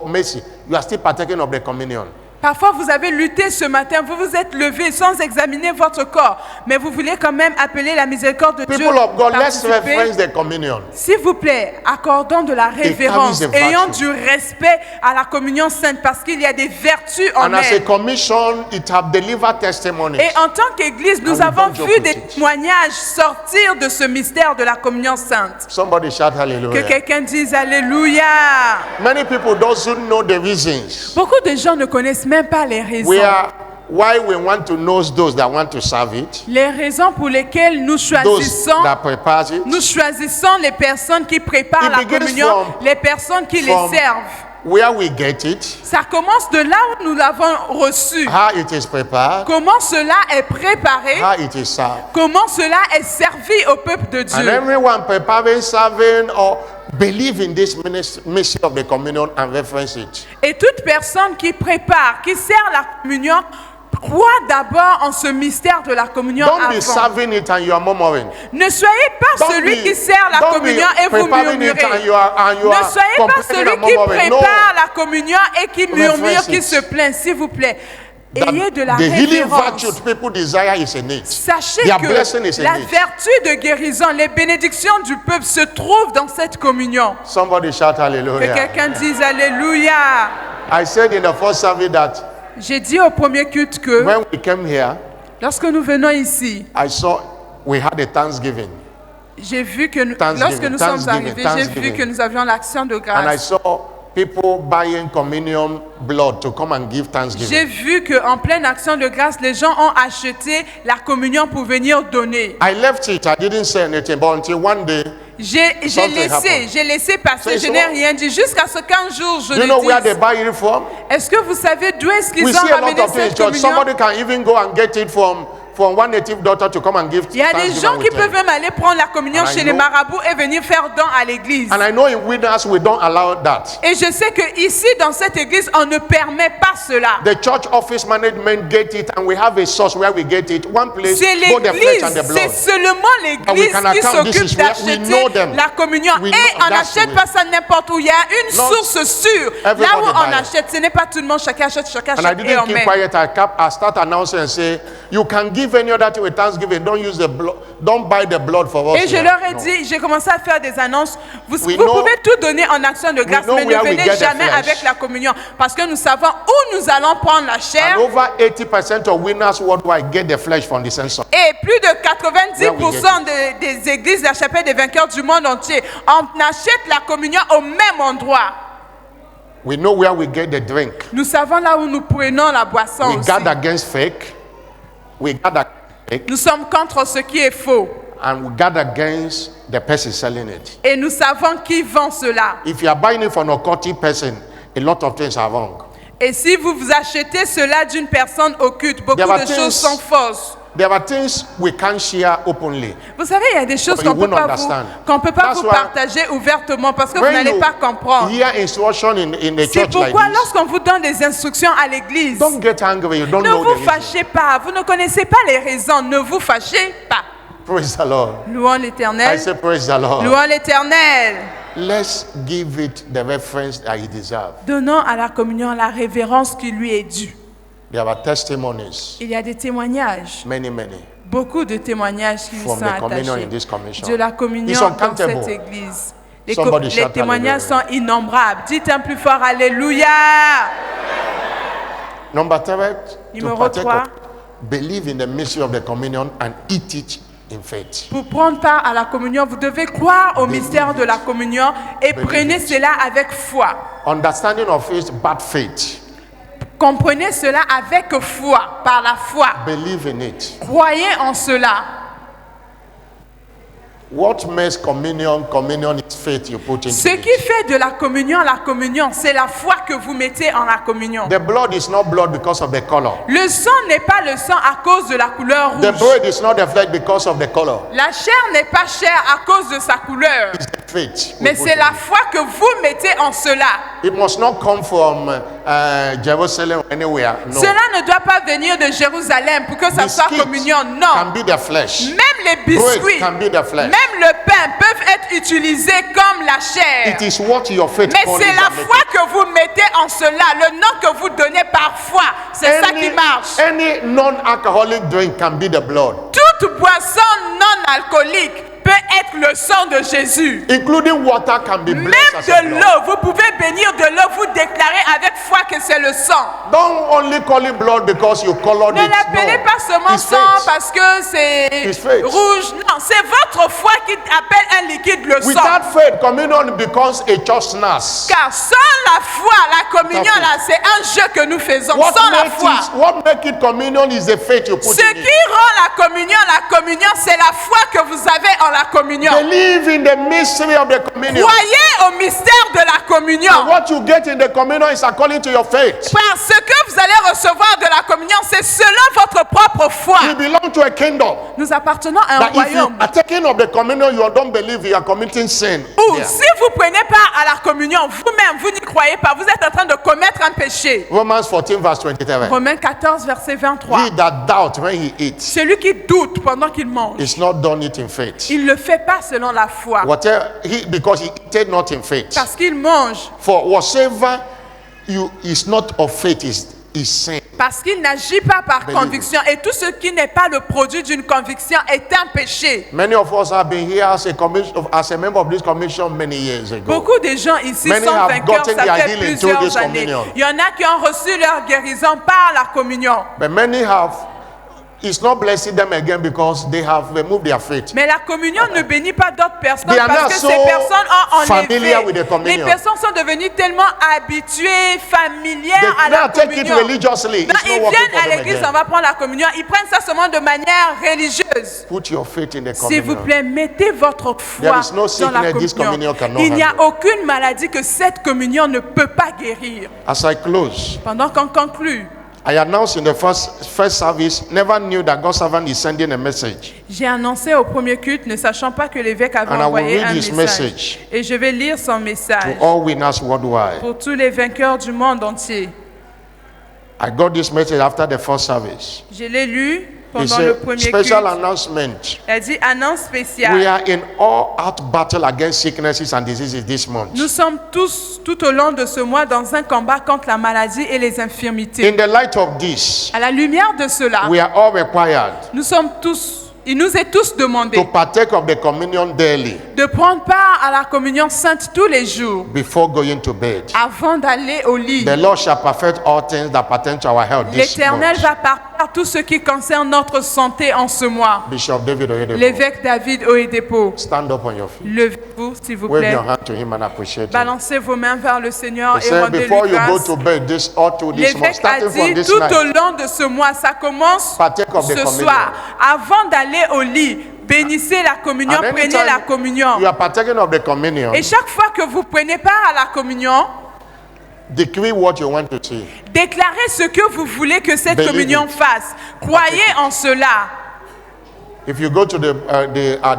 mercy. You are still partaking of the communion. Parfois, vous avez lutté ce matin, vous vous êtes levé sans examiner votre corps, mais vous voulez quand même appeler la miséricorde de Dieu. People of God, let's participer. reference the communion. S'il vous plaît, accordons de la révérence, carries a ayons virtue. du respect à la communion sainte parce qu'il y a des vertus en And as a elle. commission, it have delivered testimonies. Et en tant qu'Église, nous And we avons don't joke vu with des it. témoignages sortir de ce mystère de la communion sainte. Somebody shout Que hallelujah. quelqu'un dise Alléluia. Many people don't know the reasons Beaucoup de gens ne connaissent même pas les raisons. why we want to know those that want to serve it, Les raisons pour lesquelles nous those choisissons, that prepares it. nous choisissons les personnes qui préparent It la begins communion, from- les personnes qui les from servent. where we get it, Ça commence de là où nous l'avons reçu. how it is prepared, Comment cela est préparé, how it is served. comment cela est servi au peuple de And Dieu. everyone preparing, serving, or believe in this mystery of the communion and reference it. Et toute personne qui prépare, qui sert la communion, croit d'abord en ce mystère de la communion Don't be avant. serving it and you are murmuring. Ne soyez pas celui qui sert la don't be communion et vous preparing it murmurez. and you are Ne soyez pas complaining celui and qui murmuring. No. prépare la communion et qui murmure, Reference qui it. se plaint, s'il vous plaît. That Ayez de la the healing révérence. virtue people desire is in it. Sachez Their blessing is que in la it. vertu de guérison, les bénédictions du peuple se trouvent dans cette communion. Somebody shout Que hallelujah. quelqu'un dise Alléluia. I said in the first service that J'ai dit au premier culte que when we came here, lorsque nous venons ici, I saw we had a Thanksgiving. j'ai vu que Thanksgiving, lorsque nous sommes Thanksgiving, arrivés, j'ai vu Thanksgiving. que nous avions l'action de And I grâce. saw people buying communion blood to come and give J'ai Thanksgiving. vu qu'en pleine action de grâce, les gens ont acheté la communion pour venir donner. I left it. I didn't say anything, but until one day, J'ai Something happened. laissé passer, So je n'ai it's rien dit. Jusqu'à ce qu'un jour, je do you know where they le buy it from? dise. Est-ce que vous savez d'où est-ce qu'ils We ont see a lot ramené of things in cette church. communion? Somebody can even go and get it from one native daughter to come and give Il y a des Thanksgiving gens qui with peuvent them. même aller prendre la communion And I chez les know- marabouts et venir faire don à l'église. And I know in Winners we don't allow that. Et je sais que ici, dans cette église, on ne permet pas cela. The church office management get it, and we have a source where we get it. One place, C'est both the flesh l'église, and the c'est blood. seulement l'église can qui account, this is s'occupe where we know d'acheter them. la communion. We Et know- on that's n'achète the pas ça n'importe où. Il y a une Not source sûre. Là everybody où on buy it. achète, ce n'est pas tout le monde, chacun achète, chacun And I achète et didn't on keep met. quiet. I start announcing and say, you can give any other thing with Thanksgiving. Don't use the blood. Don't buy the blood for us. Et je here." leur ai No. dit, j'ai commencé à faire des annonces. Vous We vous know- pouvez tout donner en action de grâce, know mais ne where we venez get the jamais flesh. avec la communion. Parce que nous savons où nous allons prendre la And chair. over 80% of winners worldwide get the flesh from the census. Et plus de 90% des églises de la chapelle des vainqueurs du monde entier, on achète la communion au même endroit. We know where we get the drink. Nous savons là où nous prenons la boisson We aussi. guard against fake. We guard against fake. Nous sommes contre ce qui est faux. And we guard against the person selling it. Et nous savons qui vend cela. If you are buying it from a occultic person, a lot of things are wrong. Et si vous achetez cela d'une personne occulte, beaucoup There are de things- choses sont fausses. There are things we can't share openly. Vous savez, il y a des choses You qu'on won't ne understand. peut pas That's vous why partager ouvertement parce que vous When n'allez you pas comprendre. hear instruction in a C'est church like pourquoi this, lorsqu'on vous donne des instructions à l'église, don't get angry. You don't ne know the vous reason. fâchez pas. Vous ne connaissez pas les raisons. Ne vous fâchez pas. Praise the Lord. Louons I l'Éternel. say praise the Lord. Louons l'Éternel. Let's give it the reference that it deserves. Donnons à la communion la révérence qui lui est due. There are testimonies, Il y a des témoignages, many. beaucoup de témoignages qui From sont the communion attachés in this commission. de la It's communion dans uncountable. cette église. Somebody Les shout témoignages hallelujah. sont innombrables. Dites un plus fort Alléluia. Number 3, to Numéro partake 3. of, believe in the mystery of the communion and eat it in faith. Pour prendre part à la communion, vous devez croire au mystère de la communion et prenez cela avec foi. Understanding of faith, bad faith. Comprenez cela avec foi, par la foi. Believe in it. Croyez en cela. What makes communion? Communion is faith you put into Ce qui it. fait de la communion, c'est la foi que vous mettez en la communion. The blood is not blood because of the color. Le sang n'est pas le sang à cause de la couleur The rouge. bread is not the flesh because of the color. La chair n'est pas chair à cause de sa couleur. It's the faith. we Mais put c'est in la it. foi que vous mettez en cela. It must not come from Jerusalem or anywhere. No. Cela ne doit pas venir de Jérusalem pour que ça soit Biscuit communion. can Non. be the flesh. Même les biscuits, Bread can be the flesh. même le pain peuvent être utilisés comme la chair. It is what your faith Mais calls c'est that la make foi it. que vous mettez en cela, le nom que vous donnez par foi. C'est ça qui marche. Any non-alcoholic drink can be the blood, Toute boisson non alcoolique peut être le sang de Jésus. including water can be Même blessed as a de blood. l'eau, vous pouvez bénir de l'eau, vous déclarez avec foi que c'est le sang. Don't only call it blood because you colored Ne it. l'appelez No. pas seulement It's sang faith. parce que c'est It's faith. rouge. Non, c'est votre foi qui appelle un liquide le sang. Without faith, communion becomes a church snack. Car sans la foi, la communion Tout à là, c'est un jeu que nous faisons. What Sans la makes foi. what make it communion is the faith you put Ce in qui it. rend la communion, c'est la foi que vous avez en la communion. Believe in the mystery of the communion. Croyez au mystère de la communion. communion. What you get in the communion is according to your faith. Frère, ce que vous allez recevoir de la communion, c'est selon votre propre foi. You belong to a kingdom. Nous appartenons à un That if you royaume are taking of the communion, you don't believe you are committing sin. où, Yeah. si vous prenez part à la communion, vous-même, vous n'y croyez pas, vous êtes en train de commettre un péché. Romans 14 verse 27. Romains 14, verset 23. He that doubt when he eats Celui qui doute pendant qu'il mange, is not done it in faith. il ne le fait pas selon la foi. Whatever because he eateth not in faith. Parce qu'il mange, For whatsoever you is not of faith is sin. parce qu'il n'agit pas par Believe. conviction. Et tout ce qui n'est pas le produit d'une conviction est un péché. Many of us have been here as a member of this commission many years ago. Beaucoup de gens ici Many sont have vainqueurs, gotten ça their fait healing through plusieurs this années. communion. Il y en a qui ont reçu leur guérison par la communion. But many have, it's not blessing them again because they have removed their faith. Mais la communion ne bénit pas d'autres personnes They are parce not que so ces personnes ont familiar with the enlevé. communion. Les personnes sont devenues tellement habituées, familières They à la now take it communion. religiously. Non, It's not ils working viennent for à them l'église, again. on va prendre la communion. Ils prennent ça seulement de manière religieuse. Put your faith in the S'il vous communion. plaît, mettez votre There foi is no dans la sickness this communion communion. cannot Il n'y a handle. aucune maladie que cette communion ne peut pas guérir. As I close, Pendant qu'on conclut, I announced in the first service, never knew that God's servant is sending a message. j'ai annoncé au premier culte, ne sachant pas que l'évêque avait And I will envoyé read un his message. message Et je vais lire son message To all winners worldwide. pour tous les vainqueurs du monde entier. I got this message after the first service. Je l'ai lu He pendant le said, premier special culte. announcement. Elle dit annonce We spéciale. are in all-out battle against sicknesses and diseases this month. Nous sommes tous, tout au long de ce mois, dans un combat contre la maladie et les infirmités. In the light of this, À la lumière de cela, we are all required nous sommes tous, il nous est tous demandé to partake of the communion daily de prendre part à la communion sainte tous les jours before going to bed. avant d'aller au lit. The Lord shall perfect all things that pertain to our health this L'Éternel month. va parfaire tout ce qui concerne notre santé en ce mois. Bishop David Oyedepo, L'évêque David Oyedepo, stand up on your feet. levez-vous s'il vous Wave plaît. your hand to him and appreciate him. Balancez vos mains vers le Seigneur He et said, rendez-lui before you go grâce. to bed this or to this month, L'évêque a starting from dit this tout au night, long de ce mois, ça commence partake of the ce communion. soir. Avant d'aller au lit, bénissez la communion, And prenez anytime la communion. you are partaking of the communion, Et chaque fois que vous prenez part à la communion, decree what you want to see. déclarez ce que vous voulez que cette Believe communion it. fasse. Croyez en cela. If you go to the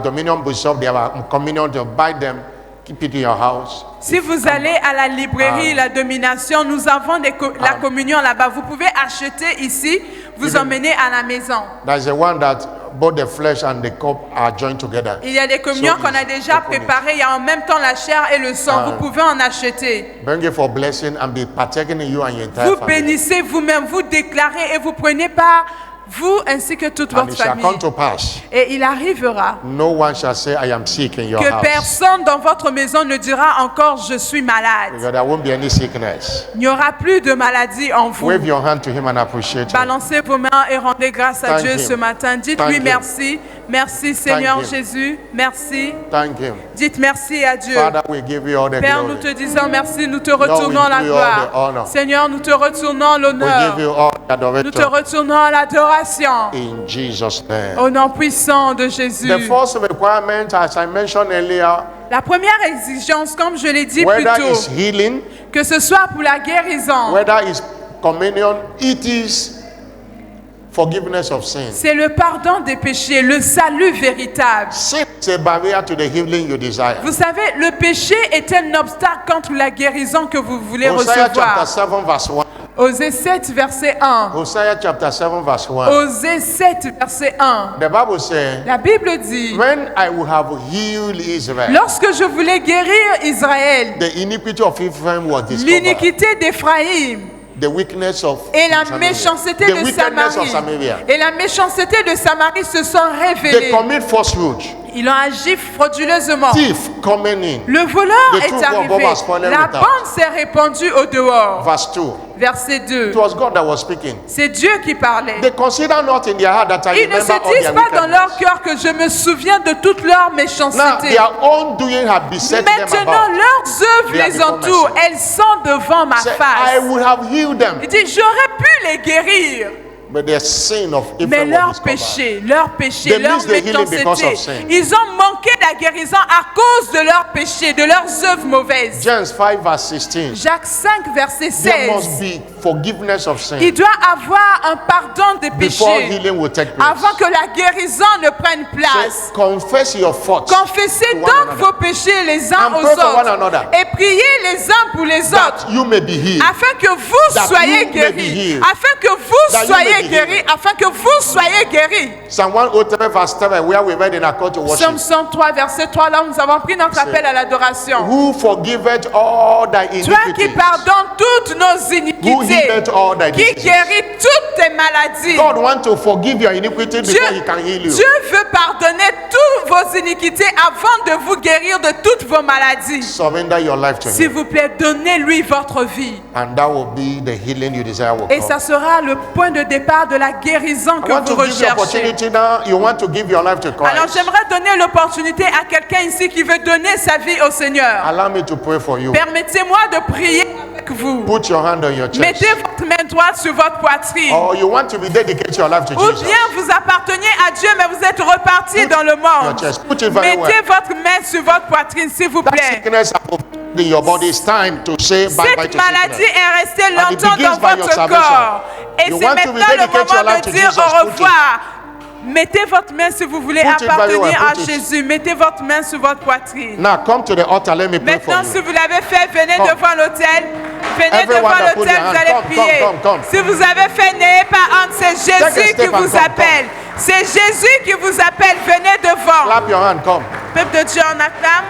Dominion bookshop, they have a communion to buy them, keep it in your house. Si vous allez à la librairie La Domination, nous avons la communion là-bas. Vous pouvez acheter ici, vous Even- emmener à la maison. There's the one that both the flesh and the cup are joined together. Il y a des communions So qu'on a easy. déjà Open it. préparées. Il y a en même temps la chair et le sang. Vous pouvez en acheter. Bring it for blessing and be partaking in you and your entire Vous family. bénissez vous-même, vous déclarez et vous prenez part, vous ainsi que toute And votre it shall famille. come to pass. Et il arrivera No one shall say, I am sick in your que house. personne dans votre maison ne dira encore je suis malade. Because there won't be any sickness. Il n'y aura plus de maladie en vous. Wave your hand to him and appreciate him. Balancez vos mains et rendez grâce à Thank Dieu him. ce matin. Dites-lui Thank him. merci. Merci Seigneur him. Jésus. Merci. Thank him. Dites merci à Dieu. Father, we give you all the Père, glory. nous te disons merci, nous te retournons we la give you all the gloire. honor. Seigneur, nous te retournons We l'honneur. give you all the Nous te adoration. retournons l'adoration. In Jesus' name. Au nom puissant de Jésus. The first requirement, as I mentioned earlier, La première exigence, comme je l'ai dit plus whether tôt, it's healing, que ce soit pour la guérison, whether it's communion, it is forgiveness of sin. c'est le pardon des péchés, le salut véritable. Sin is a barrier to the healing you desire. Vous savez, le péché est un obstacle contre la guérison que vous voulez Hosea chapter recevoir. 7 verse 1. Osée 7, verset 1. Hosea chapter 7 verse 1. Osée 7, verset 1. The Bible says, La Bible dit, when I will have healed Israel, lorsque je voulais guérir Israël, the iniquity of Ephraim was discovered. l'iniquité d'Éphraïm The weakness of et la Samaria. méchanceté The de wickedness of Samarie Samaria. et la méchanceté de Samarie se sont They révélées. commit falsehood. Ils ont agi frauduleusement. Thief coming in. Le voleur The est truth of arrivé. God was fallen La without. bande s'est répandue au dehors. Verse 2. Verset 2. It was God that was speaking. C'est Dieu qui parlait. They consider not in their heart that I Ils ne remember se all disent their pas dans leur wickedness. cœur que je me souviens de toute leur Now méchanceté. their own doing have beset them Maintenant, about. leurs œuvres They have les become entourent. my sin. Elles sont devant ma Say, I face. would have healed them, Il dit, j'aurais pu les guérir. but their sin of Mais Ephraim leur was discovered. péché, leur péché, They leur missed the healing because méchanceté, of sin. ils ont manqué provoqué la guérison à cause de leurs péchés, de leurs œuvres mauvaises. James 5 verse 16. Jacques 5, verset There must 16. be forgiveness of sin Il doit avoir un pardon des before péchés healing will take place. avant que la guérison ne prenne Say, place. confess your faults Confessez to one donc another vos péchés les uns And aux pray for one autres another. et priez les uns pour les autres that you may be healed. afin que vous That soyez you may be guéris. healed. Afin que vous That you soyez may be guéris. healed. Afin que vous soyez guéris. Psalm 103 verse 7 where we read in our call to worship. Psaume 103, verset 3, là où nous avons pris notre appel à l'adoration. Who forgiveth all thy Toi qui iniquities. pardonnes toutes nos Who iniquités, healeth all thy qui diseases. guérit toutes tes maladies. God wants to forgive your iniquity before he can heal you. Dieu veut pardonner toutes vos iniquités avant de vous guérir de toutes vos maladies. Surrender your life to S'il him. vous plaît, donnez-lui votre vie. And that will be the healing you desire will Et come. ça sera le point de départ de la guérison I que want vous to give you recherchez. opportunity now. You want to give your life to Alors Christ. j'aimerais donner l'opportunité à quelqu'un ici qui veut donner sa vie au Seigneur. Allow me to pray for you. Permettez-moi de prier avec vous. Put your hand on your chest. Mettez votre main droite sur votre poitrine. Or you want to rededicate your life to Ou Jesus. bien vous appartenez à Dieu, mais vous êtes reparti dans le monde. your chest. Put it very Mettez well. votre main sur votre poitrine, s'il vous That plaît. sickness in your body, it's time to say bye bye Cette to maladie sickness. est restée And it longtemps begins dans by your votre salvation. corps. Et You c'est want to maintenant le rededicate your moment life de to dire Jesus. au Put it. revoir. Mettez votre main si vous voulez Put it very appartenir well. à Put it. Jésus. Mettez votre main sur votre poitrine. Now come to the altar. Let me pray for Maintenant, si you. vous l'avez fait, venez Come. devant l'autel. Venez Everyone devant that put l'autel, their vous hand. allez Come, prier. come. Si vous avez fait, n'ayez pas honte, c'est Take a Jésus step qui and vous come, appelle. C'est Jésus qui vous appelle. Venez devant. Clap your hand. Come. Peuple de Dieu, on acclame.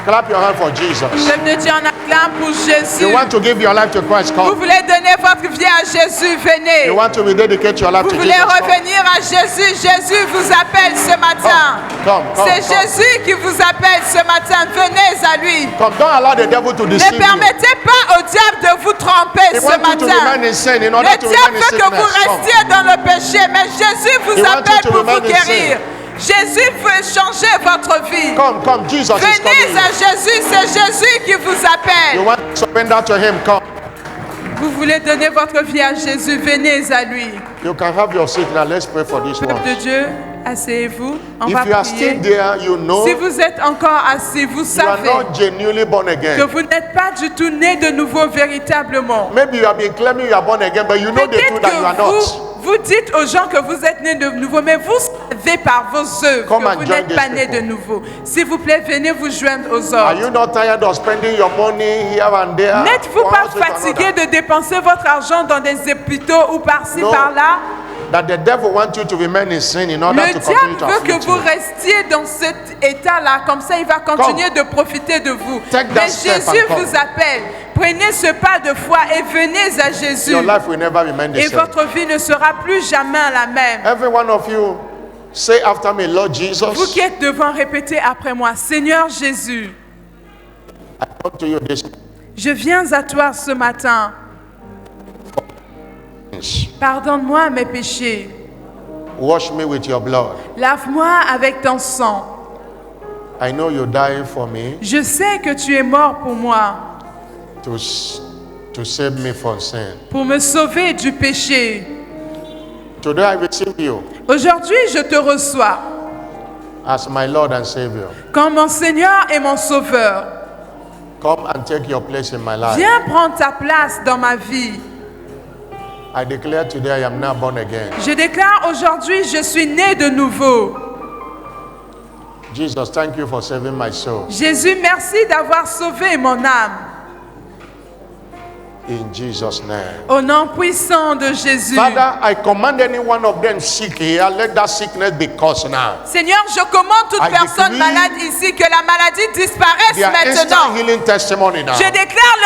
Clap your hand for Jesus. Peuple de Dieu, on acclame pour Jésus. You want to give your life to Christ. Vous Come. voulez donner votre vie à Jésus, venez. You want to rededicate your life Vous to voulez Jesus. Come. revenir à Jésus. Jésus vous appelle ce matin. Come. C'est Jésus qui vous appelle ce matin. Venez à lui. Come. Don't allow the devil to Ne deceive you. permettez pas au diable de vous tromper He ce wants you to matin. remain in sin in order Le to diable remain in veut que vous sickness. Come. restiez dans le péché, mais Jésus vous He wants you appelle to pour vous remain in guérir. Jésus veut changer votre vie. Come. Jesus is Venez coming. à Jésus, c'est Jésus qui vous You appelle. want to surrender to him. Come. Vous voulez donner votre vie à Jésus, venez à lui. You can have your seat now. Let's pray for this Peuple de one. Dieu, asseyez-vous. On If va you are prier. still there, you know Si vous êtes encore assis, vous you are savez not genuinely born que again. vous n'êtes pas du tout né de nouveau véritablement. Maybe you have been claiming you are born again, but you know the Peut-être truth that you are que not. vous dites aux gens que vous êtes nés de nouveau, mais vous savez par vos œuvres Come que and vous join n'êtes these pas nés de people. nouveau. S'il vous plaît, venez vous joindre aux Are autres. you not tired of spending your money here and there? N'êtes-vous One pas house with fatigué another? de dépenser votre argent dans des hôpitaux ou par-ci, No. par-là? That the devil wants you to remain in sin in order Le to continue diable to veut que afflict vous you. restiez dans cet état-là, comme ça il va continuer de profiter de vous. Take that Mais step Jésus and come. vous appelle. Prenez ce pas de foi et venez à Jésus. Your life will never remain the Et same. votre vie ne sera plus jamais la même. Every one of you, say after me, Lord Vous Jesus, qui êtes devant, répétez après moi, Seigneur Jésus, I come to you this je viens à toi ce matin. morning. Pardonne-moi mes péchés. Wash me with your blood. Lave-moi avec ton sang. I know you died for me Je sais que tu es mort pour moi, to save me from sin. pour me sauver du péché. Today I receive you Aujourd'hui, je te reçois as my Lord and Savior. comme mon Seigneur et mon Sauveur. Come and take your place in my life. Viens prendre ta place dans ma vie. I declare today I am now born again. Je déclare aujourd'hui, je suis né de nouveau. Jesus, thank you for saving my soul. Jésus, merci d'avoir sauvé mon âme. In Jesus' name. Au nom puissant de Jésus. Father, I command any one of them sick here, let that sickness be cursed now. Seigneur, je commande toute I personne decree malade ici que la maladie disparaisse Their instant maintenant. healing testimony now. Je déclare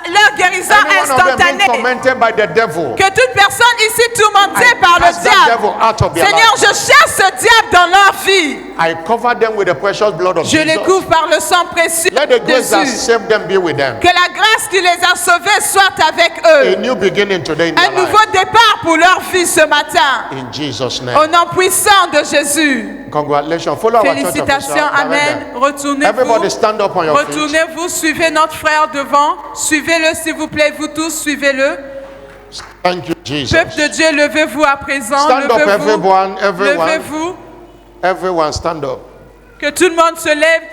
leur guérison Any one of them being instantanée. tormented by the devil, Que toute personne ici tourmentée I par le cast that diable. devil out of their Seigneur, life. je chasse ce diable dans leur vie. I cover them with the precious blood of Je les Jesus. couvre par le sang précieux Let the de grace that Jésus. saved them be with them. Que la grâce qui les a sauvés soit avec A eux. new beginning today in Un their nouveau life. départ pour leur vie ce matin. In Jesus' Au name. nom puissant de Jésus. Congratulations. Follow our church official. Félicitations, Direct amen. them. Retournez-vous. Everybody stand up on your feet. Retournez-vous, suivez notre frère devant. Suivez-le s'il vous plaît, vous tous, suivez-le. Thank you, Jesus. Peuple de Dieu, levez-vous à présent. Stand up, Levez-vous. everyone. Everyone. Levez-vous. Everyone stand up. Que tout le monde se lève.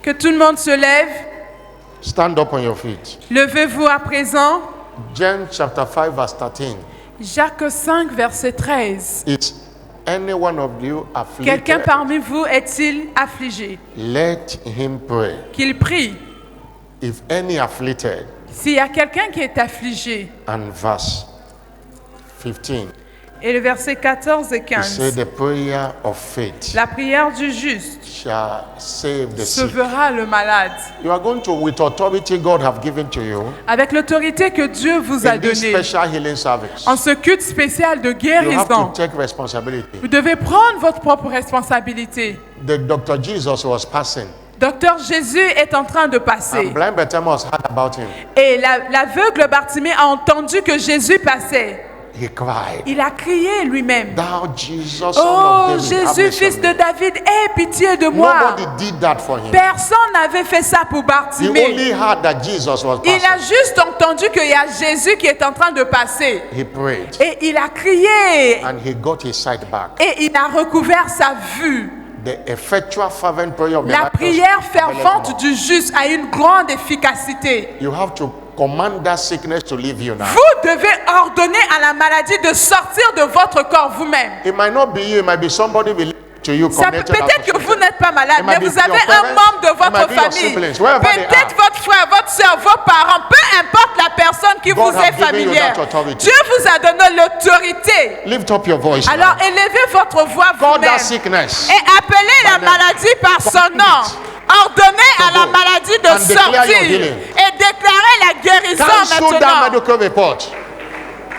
Que tout le monde se lève. Stand up on your feet. Levez-vous à présent. John chapter 5 verse 13. Jacques 5, verset 13. Is any one of you Quelqu'un afflicted? parmi vous est-il affligé? Let him pray. Qu'il prie. If any afflicted, S'il y a quelqu'un qui est affligé, and verse 15, et le verset 14 et he 15, said the prayer of faith la prière du juste shall save the sick. sauvera le malade. You are going to, with authority God have given to you, Avec l'autorité que Dieu vous a in this donnée, special healing service, en ce culte spécial de you have to guérison, take responsibility. vous devez prendre votre propre responsabilité. The Dr. Jesus was passing, Docteur Jésus est en train de passer. and blind Bartimaeus heard about him. Et l'aveugle Bartimée a entendu que Jésus passait. He cried, Il a crié lui-même. "Thou Jesus, son Oh of David, have Jésus, mercy fils on de me." David, aie pitié de moi. Nobody did that for him. Personne n'avait fait ça pour He Bartimée. only heard that Jesus was Il a passing. juste entendu qu'il y a Jésus qui est en train de passer. He prayed, Et il a crié. and he got his sight back. Et il a recouvert sa vue. The effectual fervent prayer of the La righteous prière availeth fervente more. du juste a une grande efficacité. You have to command that sickness to leave you now. Vous devez ordonner à la maladie de sortir de votre corps vous-même. It might not be you, it might be somebody related to you, Ça peut connected peut-être que vous n'êtes pas malade, It mais might be vous avez your un parents, membre de it might votre be your famille. siblings, wherever they Peut-être are. votre frère, votre soeur, vos parents, peu importe la personne qui God vous est have given you familière. that authority. Dieu vous a donné l'autorité. Lift up your voice Alors now. élevez votre voix Call that vous-même sickness. et appelez la by name. maladie par son Command nom. it. Ordonnez à To la go. maladie de And declare your sortir healing. et déclarez la guérison Cancel that maintenant. medical report.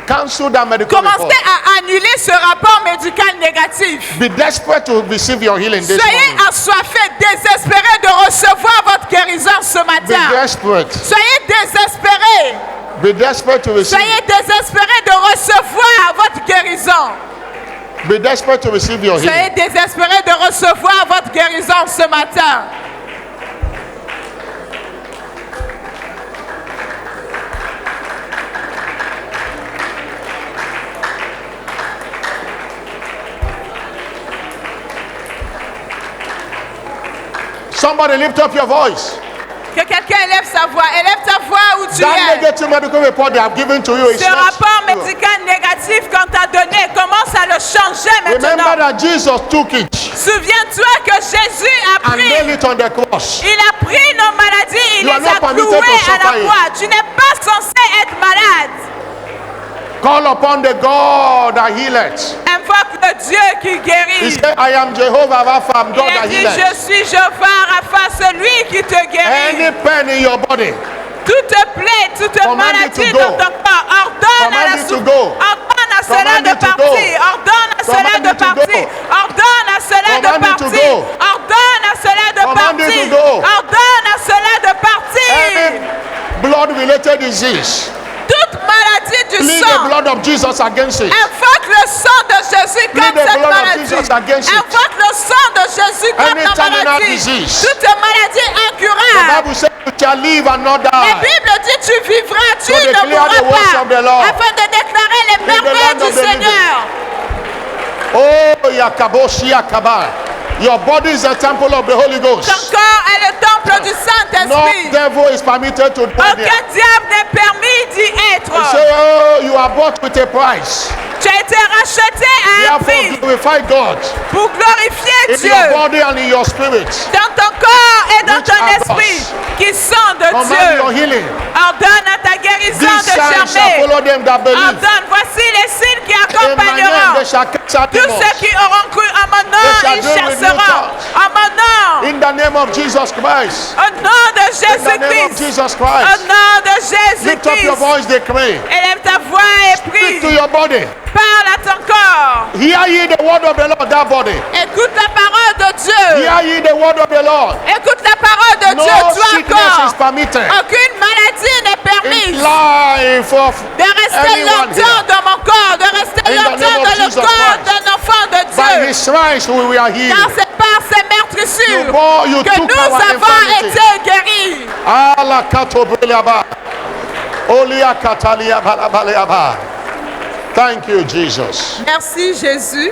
Cancel that medical Commencez report. à annuler ce rapport médical négatif. Be desperate to receive your healing this Soyez morning. assoiffés, désespérés de recevoir votre guérison ce Be matin. desperate. Soyez désespérés. Be desperate to receive. Soyez désespérés de recevoir votre guérison. Be desperate to receive your Soyez healing. désespérés de recevoir votre guérison ce matin. Somebody lift up your voice. Que quelqu'un élève sa voix. Élève ta voix où tu That es. negative medical report they have given to you is Ce not rapport true. médical négatif qu'on t'a donné, commence à le changer Remember maintenant. that Jesus took it Souviens-toi que Jésus a and pris. nailed it on the cross. Il a pris nos maladies, il You are les a not permitted clouées to à suffer la it. croix. Tu n'es pas censé être malade. Call upon the God that healeth. Invoque le Dieu qui He guérit. said, I am Jehovah Rapha, I'm God Il a that dit, healeth. je suis Jehovah Rapha, celui qui te Any guérit. pain in your body, Toute plaie, toute Command it maladie to go. dans ton corps, ordonne à Command la it to souffrance. go. Ordonne à cela Command de it to go. partir. Ordonne à cela Command de it to partir. go. Ordonne à cela de Command it to partir. go. Ordonne à cela de Command it to partir. go. Ordonne à cela de partir. any blood-related disease, Toute maladie du plead the sang. blood of Jesus against it. Invoque le sang de Jésus Plead contre the cette blood of maladie. Jesus against it. Invoque le sang de Jésus contre Any la terminal maladie. disease. Toute maladie The incurable. Bible says you shall live and not La die. Bible dit tu vivras, tu So ne declare mourras the works pas. of the Lord. Afin de déclarer les the merveilles land du of the living. Seigneur. Oh, Yakaboshi Yakaba. Your body is a temple of the Holy Ghost. Ton corps est le temple du No Saint-Esprit. devil is permitted to dwell there. Aucun diable n'est permis d'y He être. say, oh, you are bought with a price. Tu as été racheté à un Therefore, prix glorify God pour glorifier in Dieu your body and in your spirit. dans ton corps et dans Which ton are esprit God's. qui sont de Command Dieu. your healing. Ordonne à ta guérison These de signs shall germer. follow them that believe. Ordonne, voici les signes qui In my name accompagneront they shall cast out tous demons. ceux qui auront cru en mon nom, They shall ils do with chasseront. new En mon nom, In the name of Jesus Christ. au nom de In the name of Jésus-Christ. Jesus Au Christ. nom de Lift up your Jésus-Christ. voice, decree. Élève ta voix et Speak to prie. your body. Parle à ton corps. Hear ye the word of the Lord, that body. Écoute la parole de Dieu. Hear ye the word of the Lord. Écoute la parole de No Dieu, toi sickness is encore. permitted. Aucune maladie n'est In permise life of de rester anyone longtemps here. dans mon corps, de rester In the longtemps name of dans le Jesus corps Christ. d'un enfant de By Dieu. his stripes we are Car healed. c'est par ses meurtrissures You bore- you que took nous our avons infirmity. été guéris. Ala katobreliaba. Olia kataliaba labaleaba. Thank you, Jesus. Merci Jésus.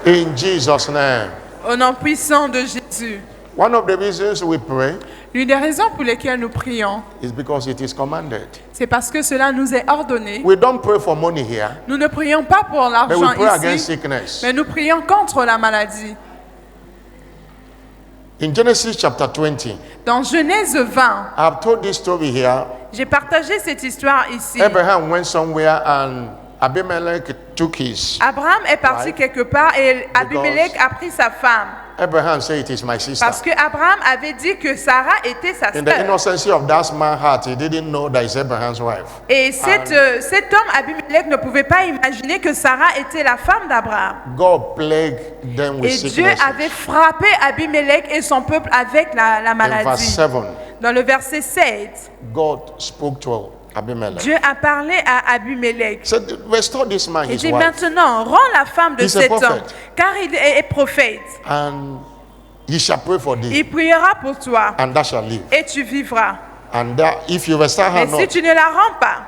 In Jesus' name. Au nom puissant de Jésus. One of the reasons we pray L'une des raisons pour lesquelles nous prions, is because it is commanded. c'est parce que cela nous est ordonné. We don't pray for money here, Nous ne prions pas pour but we l'argent pray against ici, sickness. mais nous prions contre la maladie. In Genesis chapter 20, Dans Genèse 20, I've told this story here. j'ai partagé cette histoire ici. Abraham went somewhere and Abimelech took his. Abraham est parti Right. quelque part et Abimelech a pris sa femme. Abraham said, "It is my sister." Parce que Abraham avait dit que Sarah était sa In the sœur. innocency of that man's heart, he didn't know that it's Abraham's wife. Et cet homme, Abimelech, ne pouvait pas imaginer que Sarah était la femme d'Abraham. God plagued them with Et Dieu sickness. avait frappé Abimelech et son peuple avec la In verse maladie. 7, Dans le verset 7, God spoke to Abimelech. Dieu a parlé à Abimelech. Said, "Restore this man Il his dit wife, maintenant, rends la femme de He's a cet prophet. homme, car il est prophète. and he shall pray for thee, Il priera pour toi and thou shalt live." et tu vivras. And that if you restore her Mais si not, tu ne la rends pas,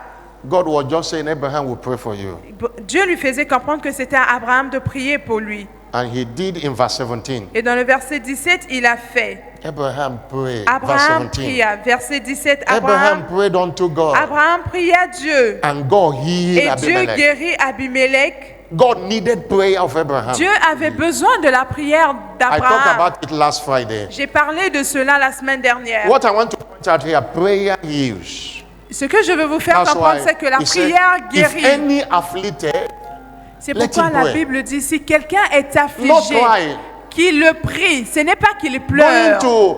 God was just saying, Abraham will pray for you. Dieu lui faisait comprendre que c'était à Abraham de prier pour lui. And he did in verse 17. Et dans le verset 17, il a fait. Abraham prayed. Verse Abraham 17. pria. Verset 17, Abraham prayed unto God, Abraham pria Dieu. and God healed Et Dieu Abimelech. guérit Abimelech. God needed prayer of Abraham. Dieu avait besoin de la prière I talked d'Abraham. about it last Friday. J'ai parlé de cela la semaine dernière. What I want to point out here, prayer heals. Ce que je veux vous faire That's comprendre, why c'est que la he said, prière if guérit. any afflicted, C'est let pourquoi him la pray. Bible dit, si quelqu'un est not affligé, cry. qu'il le prie. Ce n'est pas qu'il Going pleure. to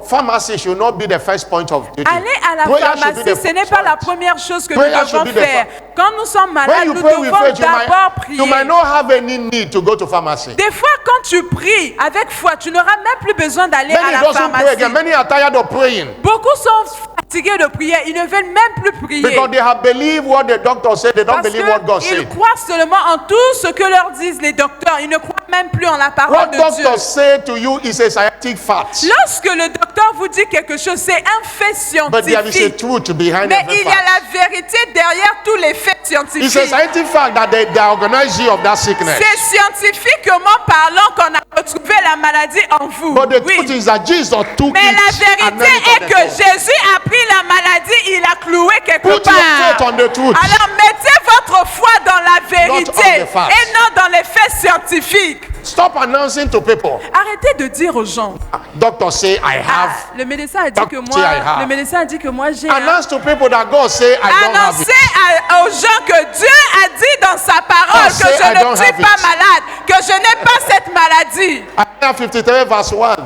pharmacy should not be the first point of duty. Aller à la Prayer should be pharmacie, the ce n'est first pas la point. première chose que Prayer nous devons should be the faire. Quand nous sommes malades, When you nous pray with devons faith, d'abord you might prier. not have any need to go to pharmacy. Des fois, quand tu pries avec foi, tu n'auras même plus besoin d'aller à Many la doesn't pray again. pharmacie. Many are tired of praying Beaucoup sont fatigués de prier. Ils ne veulent même plus prier. because they have believed what the doctor said. They don't Parce believe what God qu'ils said. croient seulement en tout ce que leur disent les docteurs. Ils ne croient même plus en la parole What de Dieu. doctors say to you is a scientific fact, Lorsque le docteur vous dit quelque chose, c'est un fait but there is a scientifique. truth behind Mais every il y a fact. la vérité derrière tous les faits It's a scientifiques. scientific fact that they organize you of that sickness. C'est scientifiquement parlant qu'on a retrouvé la maladie en vous. But the Oui. truth is that Jesus took Mais it la and vérité nailed it est on the que cross. Jésus a pris la maladie, il a cloué quelque Put your faith part. on the truth. Alors mettez votre foi dans la vérité on the facts. et non dans les faits scientifiques. Stop announcing to people. Arrêtez de dire aux gens. Doctor say I have. Le médecin a dit que Doctor, I have. le médecin a dit que moi j'ai. Announce to people that God say I don't have Annoncez it. aux gens que Dieu a dit dans sa parole God que say, I je don't ne suis have pas it. malade, que je n'ai pas cette maladie. Isaiah 53 verse 1.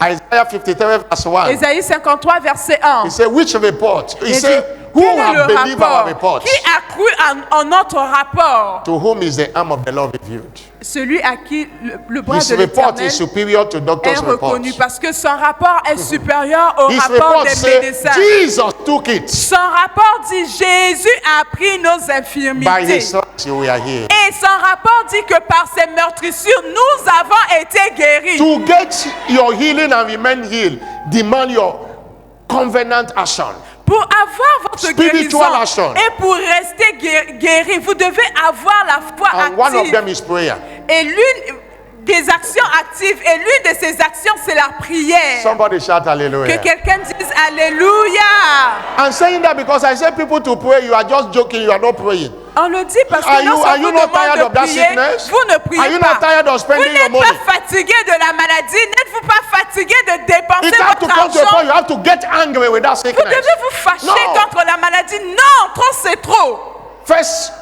Isaiah 53 verse 1. Ésaïe 53 verset 1. He said, which report? He Il dit, said, who quel est have le believed our rapport? report? Qui a cru en notre rapport? To whom is the arm of the Lord revealed? Celui à qui le bras His de report l'Éternel is superior to est doctor's report. reconnu parce que son rapport est supérieur au His rapport report des says médecins. Jesus took it. Son rapport dit Jésus a pris nos By infirmités. his stripes you were healed. Et son rapport dit que par ses meurtrissures, nous avons été guéris. To get your healing and remain healed, demand your covenant action. Pour avoir votre Spiritual guérison action. et pour rester guéri, vous devez avoir la foi And one of active. them is prayer. Et l'une des actions actives, et l'une de ces actions, c'est la prière. Somebody shout Que hallelujah. quelqu'un dise Alléluia. I'm saying that because I say people to pray, you are just joking, you are not praying. On le dit parce Are que you- lorsqu'on are you vous not demande tired de of that prier, sickness? vous ne priez Are you pas. not tired of Vous spending your n'êtes money? pas fatigué de la maladie. N'êtes-vous pas fatigué de dépenser It has to votre come to a point argent? you have to get angry with that Vous sickness. devez vous fâcher No. contre la maladie. Non, trop c'est trop. 1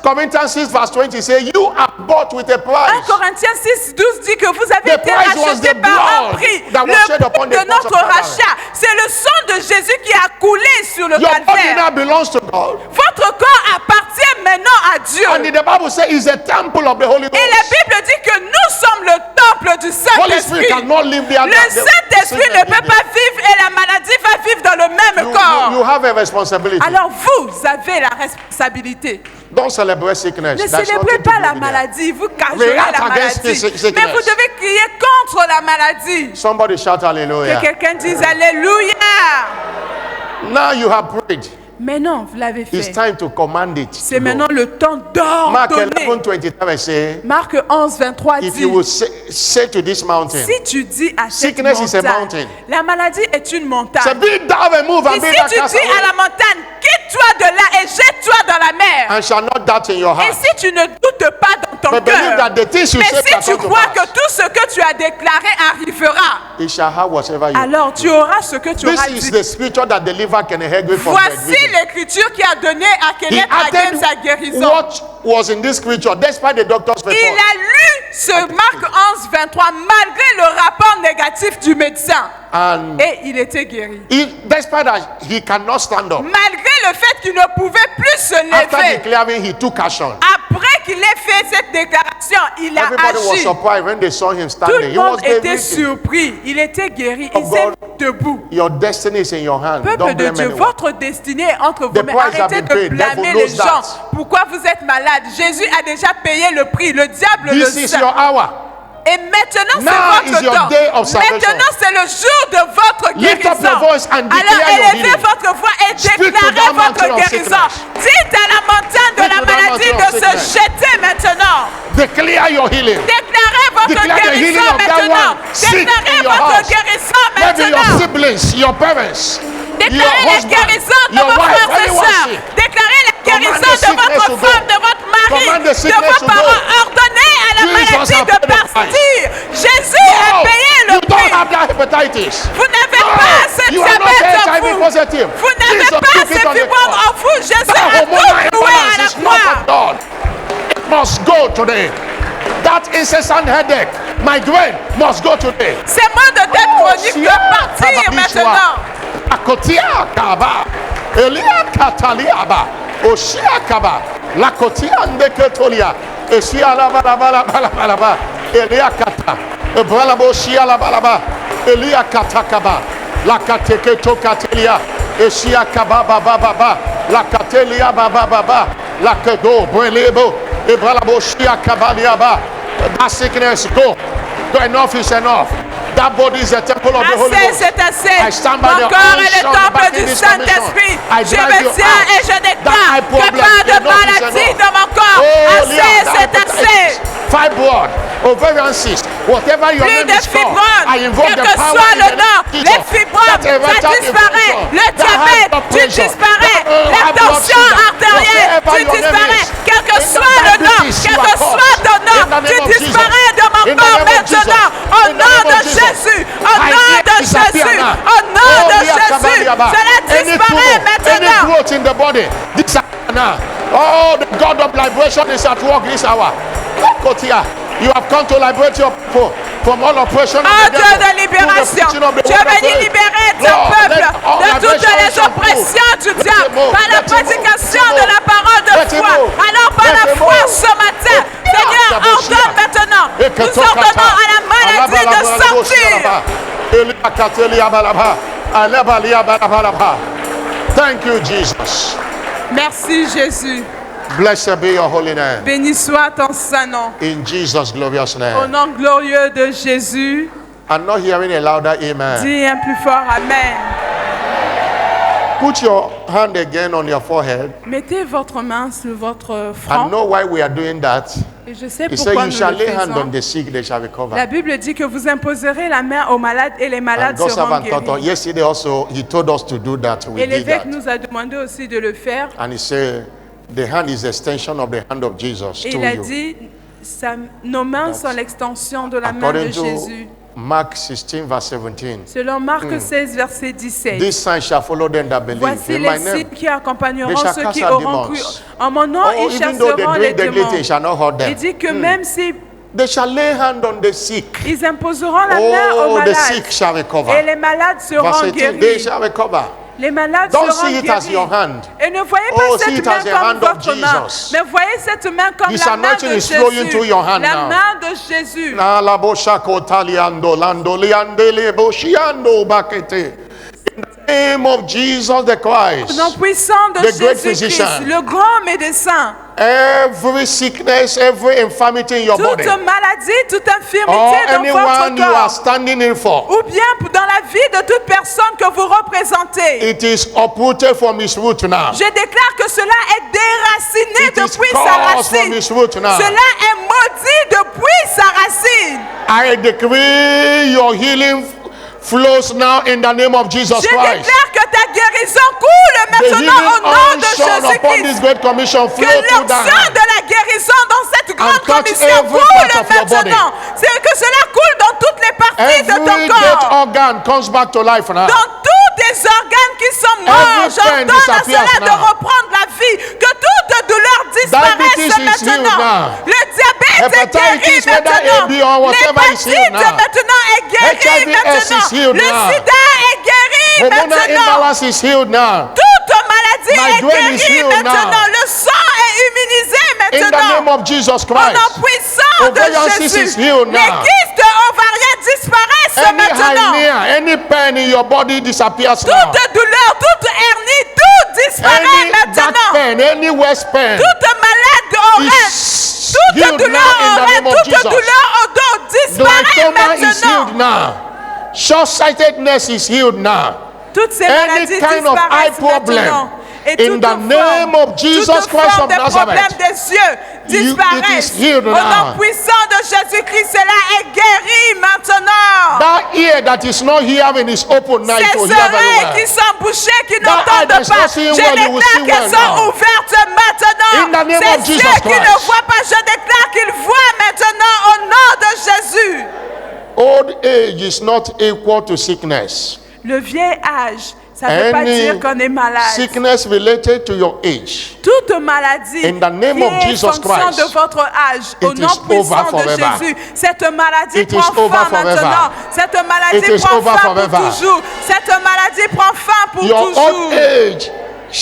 Corinthians 6 verse 20 says, you are bought with a 1 price. Corinthiens 6, 12 dit que vous avez The été price was rachetés the par un blood prix. that was shed Le upon prix the de cross notre of Calvary. rachat, c'est le sang de Jésus qui a coulé sur le Your body calvaire. now belongs to God. Votre corps appartient maintenant à Dieu. And the Bible says it's a temple of the Holy Et la Ghost. Bible dit que nous sommes le temple du Holy Spirit Saint-Esprit. cannot live there. Le Saint-Esprit ne peut pas vivre et la maladie va vivre dans le même corps. You have a responsibility. Alors vous avez la responsabilité. Don't celebrate sickness. Ne There's célébrez nothing to pas do la with that. maladie, vous cachez React la against maladie. this sickness. Mais vous devez crier contre la maladie. Somebody shout Que hallelujah. quelqu'un dise Alléluia. Now you have prayed. Mais non, vous l'avez It's fait. time to command it. C'est to go. maintenant le temps Mark d'ordonner. 11:23 say, Marc 11, 23 if dit, you will say to this mountain, si tu dis à cette Sickness is a mountain. montagne, la maladie est une say, montagne. be thou removed Et and be si thou tu cast dis à away, la montagne, quitte-toi de là et jette-toi dans la mer. and shall not doubt in your Et heart, si tu ne doutes pas dans ton but believe cœur, that the things you mais say shall si tu come to crois que pass, tout ce que tu as déclaré arrivera, it shall have whatever you. alors tu auras ce que tu This auras is dit. the scripture that delivered Kenneth Hagin from Voici bedridden. l'écriture qui a donné à He Kenneth Hagin sa added guérison. what was in this scripture, despite the doctor's Il report. a lu ce Marc 11, 23 malgré le rapport négatif du médecin. And Et il était guéri. despite that, he cannot stand up. Malgré le fait qu'il ne pouvait plus se After lever. declaring, he took action. Après qu'il ait fait cette déclaration, il a Everybody was agi. surprised when they saw him Tout standing. le He was monde était bedridden. surpris. Il était guéri. Oh Il s'est God. mis debout. Your destiny is in your hand. Peuple Don't de blame Dieu, anyone. votre destinée est entre vos The mains. price has Arrêtez been de paid. blâmer Devil les knows gens. that. Pourquoi vous êtes malade? Jésus a déjà payé le prix. Le diable le This is sait. your hour. Et maintenant, Now c'est is votre your temps. day of salvation. Maintenant, c'est le jour de votre Lift up guérison. your voice and declare Alors, your élevez healing. votre voix et Speak to déclarez that mountain votre of guérison. sickness. Dites à la montagne de Speak la to that maladie mountain of de se sickness. jeter maintenant. Declare your healing. Déclarez votre Declare the healing guérison of that maintenant. one sick Déclarez in your votre house. guérison Maybe your maintenant. siblings, your parents, your Déclarez la husband, guérison de your vos wife, frères et everyone sœurs. sick. Déclarez la guérison the de sickness votre to go. femme, de votre mari, Command the de sickness vos to go. parents. Ordonnez à la Jesus maladie has de paid the price. partir. Jésus a No, payé you le don't prix. have that hepatitis. Vous n'avez No, pas cette you are not diabète en HIV vous. positive. Vous n'avez Jesus pas took it ces on the fibromes cross. en vous. Jésus That a hormonal tout loué à imbalance la is not croix. of God. It must go today. That incessant headache, migraine, must go today. Ces maux de tête chroniques doivent partir maintenant. Akotia kaba, Elia kataliaba, Oshia kaba, Lakotia ndeketolia, Esia la balaba, Elia kata, Ebralabo Shia la balaba, Elia katakaba, Lakateketo katelia, Esia kaba baba, Lakatelia baba, Lakego, Brelebo, Ebralabo Shia kabaliaba. That sickness go. Enough is enough. That body is a temple of the Holy Assez, Ghost. c'est assez. I stand by Mon the corps est le unction temple back in du this Saint-Esprit. commission. I Je drive me you tiens out. et je That eye déclare que problem, pas de enough is maladie enough. dans mon corps. Assez, c'est assez. Fibroid, ovarian cyst, whatever your Plus name de is called, fibromes, I invoke quel the que power soit in le the name nom, of Jesus. les fibromes, That erectile ça disparaît. dysfunction, Le that diabète, high blood tu pressure, disparais. that high La blood tension sugar, artérielle, whatever tu your name disparais. is. Quel que In the soit le nom, diabetes, quel you que are called. soit ton nom, In the tu name of Jesus. disparais de mon In the corps name of Jesus. maintenant. Au In the nom name de of Jesus. Jésus, au I nom hear de disappear Jésus, now. au nom Oh, de Lia Jésus. Kabaliaba. Cela Any disparaît tumor, any maintenant. growth in the body, disappear now. Oh, the God of liberation is at work this hour. Kotia, you have come to liberate your people from all oppression of Oh the Dieu devil, de libération, through the preaching of the tu word as of venu faith. libérer ton Lord, peuple let all de toutes liberation les shall oppressions du move. diable Let it move. par la Let it move. prédication Let de it la parole de Let it foi. move. Alors par Let la it foi move. ce matin, Seigneur, ordonne maintenant, nous ordonnons à la maladie de sortir. Thank you, Jesus. Merci Jésus, Blessed be your holy name. béni soit ton saint nom. In Jesus' glorious Au name. nom glorieux de Jésus, I'm not hearing a louder amen. dis un plus fort Amen. Put your hand again on your forehead. Mettez votre main sur votre I front. know why we are doing that. Et je sais He said, pourquoi you nous shall le lay hand faisons. on the sick, they shall recover. La Bible dit que vous imposerez la main aux malades et les And malades God's seront servant taught us. guéris. Yesterday also, he told us to do that. We Et did l'évêque that. nous a demandé aussi de le faire. And he said, the hand is the extension of the hand of Jesus Et to il a you. dit, nos mains sont l'extension de la main de According to Jésus. Mark 16, verse 17. Selon Marc 16, verset 17. This sign shall follow them that believe Voici in les my name. signes qui accompagneront They shall ceux cast qui out auront cru demons. en mon nom, Oh, ils even though they chasseront les drink the glitter, it démons. shall not hurt them. Il dit que même si They shall lay hand on the sick. ils imposeront la main aux Oh, the malades sick shall recover. et les malades Verse seront 18, they guéris. shall recover. Les malades Don't seront see it as guéris. your hand. Et ne voyez pas Oh, see cette it main as the comme hand of votre main, Jesus. mais voyez cette main comme His la main anointing de is flowing through Jésus. your hand La now. main de Jésus. Na la bosha kotaliando lando liandele boshiando bakete. In the name of Jesus the Christ, Nom puissant de the great Jésus-Christ, physician. le grand médecin. every sickness, every infirmity in your Toute body, maladie, toute or infirmité dans anyone votre you are corps, standing in for, ou bien dans la vie de toute personne que vous représentez, enterré. It is uprooted from its root now. Je déclare que cela est déraciné It is depuis sa cursed from racine. its root now. Cela est maudit depuis sa racine. I decree your healing flows now in the name of Jesus Je Christ. déclare que ta guérison coule The maintenant healing au nom de unction upon this Jésus-Christ. great commission flow Que through that l'onction hand. de la guérison dans cette grande touch commission every coule part of your body. maintenant. C'est que cela coule dans toutes les parties de Every ton dead corps. organ comes back to life now. Dans tous tes organes qui sont morts, Every pain j'ordonne à disappears cela de now. reprendre la vie. Que toute douleur disparaisse Diabetes is healed maintenant. now. Le diabète est Hepatitis, guéri whether maintenant. AB or whatever is healed L'hépatite now. maintenant est guéri HIV/AIDS maintenant. is healed Le now. sida est guéri Hormonal maintenant. imbalance is healed now. Toute maladie est Migraine is guérie healed maintenant. now. Le sang est immunisé In the maintenant. name of Jesus Au nom Christ. puissant de Ovarian cyst Jésus. is healed Les now. kystes ovariens disparaissent Any maintenant. hernia, any pain in your body disappears now. Toute douleur, toute hernie, tout disparaît Any back maintenant. pain, any waist pain Toute malade oreille, is toute healed douleur now in the oreille, name of toute Jesus. douleur au dos disparaît Glaucoma is healed maintenant. now. Short-sightedness is healed now. Toutes ces Any maladies kind of eye disparaissent problem, maintenant. Et in toute the name of Jesus toute Christ forme of de problème Nazareth, des yeux disparaissent. it is healed Au now. nom puissant de Jésus-Christ, cela est guéri maintenant. that ear that is not hearing is open now Ces to hear very oreilles well. qui sont bouchées, qui That eye n'entendent that's pas, not je seeing well, you will see déclare qu'elles well sont now. ouvertes maintenant. In the name Ces of Jesus yeux qui ne Christ. voient pas, je déclare qu'ils voient maintenant au nom de Jésus. Old age is not equal to sickness. Le vieil âge, ça ne veut pas Any dire qu'on est malade. sickness related to your age, Toute maladie in the name qui of est Jesus fonction Christ, de votre âge, au it nom is puissant over de forever. Jésus, cette maladie It is prend over fin forever. maintenant. Cette It maladie is prend over fin forever. pour toujours. Cette maladie prend fin pour your toujours. old age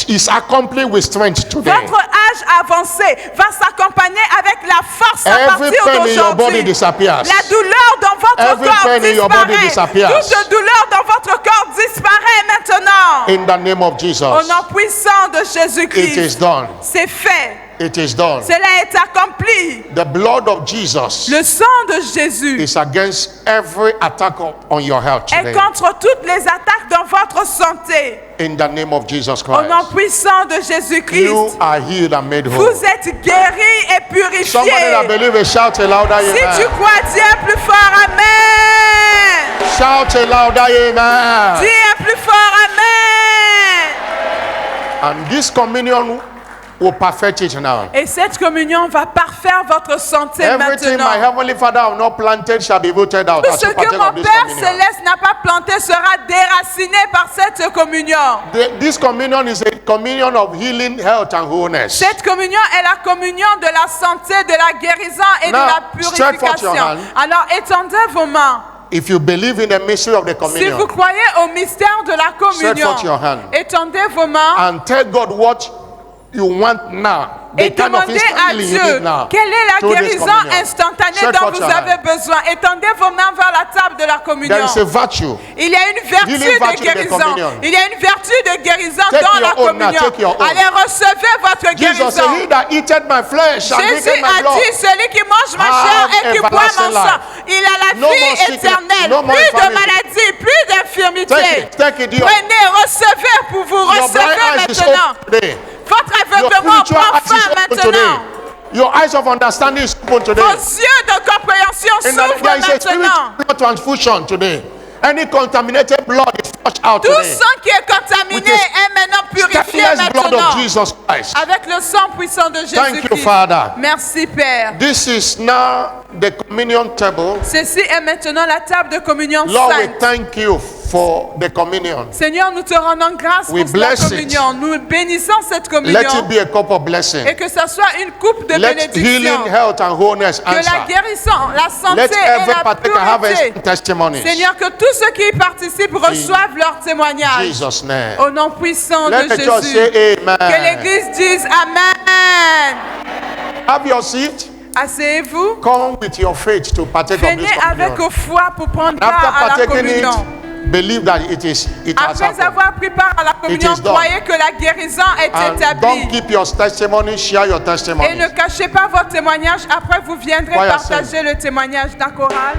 is accompanied with strength today. Votre âge avancé va s'accompagner avec la force à Every partir pain in your body d'aujourd'hui. disappears. La douleur dans votre Every corps pain in your body disappears. Toute douleur dans votre corps disparaît maintenant. In the name of Jesus, Au nom puissant de it is Jésus-Christ, done. c'est fait. It is done. Cela est accompli. The blood of Jesus Le sang de Jésus is against every attack on your health est today. contre toutes les attaques dans votre santé. In the name of Jesus Au nom Christ, puissant de Jésus-Christ, you are healed and made whole. vous êtes guéris et Somebody that purifiés. believes, shout a louder Si tu amen. crois, dis un plus fort Amen. Shout a louder amen. Dis un plus fort Amen. And this communion will perfect it now. Et cette communion va parfaire votre santé Everything my maintenant. Heavenly Father have not planted shall be rooted out Tout as ce you que partake mon of this Père communion. Céleste n'a pas planté sera déraciné par cette communion. This communion is a communion of healing, health, and wholeness. Cette communion est la communion de la santé, de la guérison et Now, de la stretch forth your purification. hand. Alors étendez vos mains. If you believe in the mystery of the Si vous communion, croyez au mystère de la communion, forth your hand. étendez vos mains and tell God what you want now, the et kind of demandez instant à healing you Dieu need now. quelle est la through this guérison communion. instantanée Stretch dont forth vous your avez hand. besoin. Étendez vos mains vers la table de la communion. There is a virtue. Il y a une vertu Healing de virtue in the guérison. communion. Il y a une vertu de guérison Take dans la your own now, communion. take your own. Allez, recevez votre Jesus said, guérison. he that eateth my flesh and Jésus drinketh my a blood. dit, celui qui mange ma have chair et qui boit everlasting mon sang, life. il a la No more vie sickness, éternelle. no more Plus de infirmity. maladie, plus d'infirmité. Take it, dear. Prenez, recevez pour vous, Your blind recevez eyes is maintenant. open today. Votre Your aveuglement spiritual prend eyes is fin open today. maintenant. Your eyes of understanding is open today. Vos yeux de compréhension And s'ouvrent there is a maintenant. spiritual transfusion today. Any contaminated blood is flushed out Tout today. sang qui est contaminé With the est maintenant purifié Stainless blood maintenant. of Jesus Christ. Avec le sang puissant de Thank you, Jésus-Christ. Father. Merci, Père. This is now the communion table. Ceci est maintenant la table de communion Lord, we sainte. thank you for the communion. Seigneur, nous te rendons grâce We pour la bless it. communion. Nous bénissons cette Let communion. it be a cup of blessing. Et que ce soit une coupe de Let bénédiction. healing, health, and wholeness Que la answer. guérison, la santé Let et every la partaker have pureté. a testimony. Seigneur, que tous ceux qui y participent reçoivent leur témoignage. Jesus' name. Au nom puissant Let de the church Jésus. say Que amen. l'Église dise Amen. Have your seat. Asseyez-vous. Come with your faith to partake of Venez this avec communion. foi pour prendre After part à la partaking communion. it, believe that it has Après happened. avoir pris part à la communion, is done. croyez que la guérison est And don't établie. keep your testimony, share your Et testimony. ne cachez pas votre témoignage. Après, vous viendrez Choir partager le témoignage d'un choral.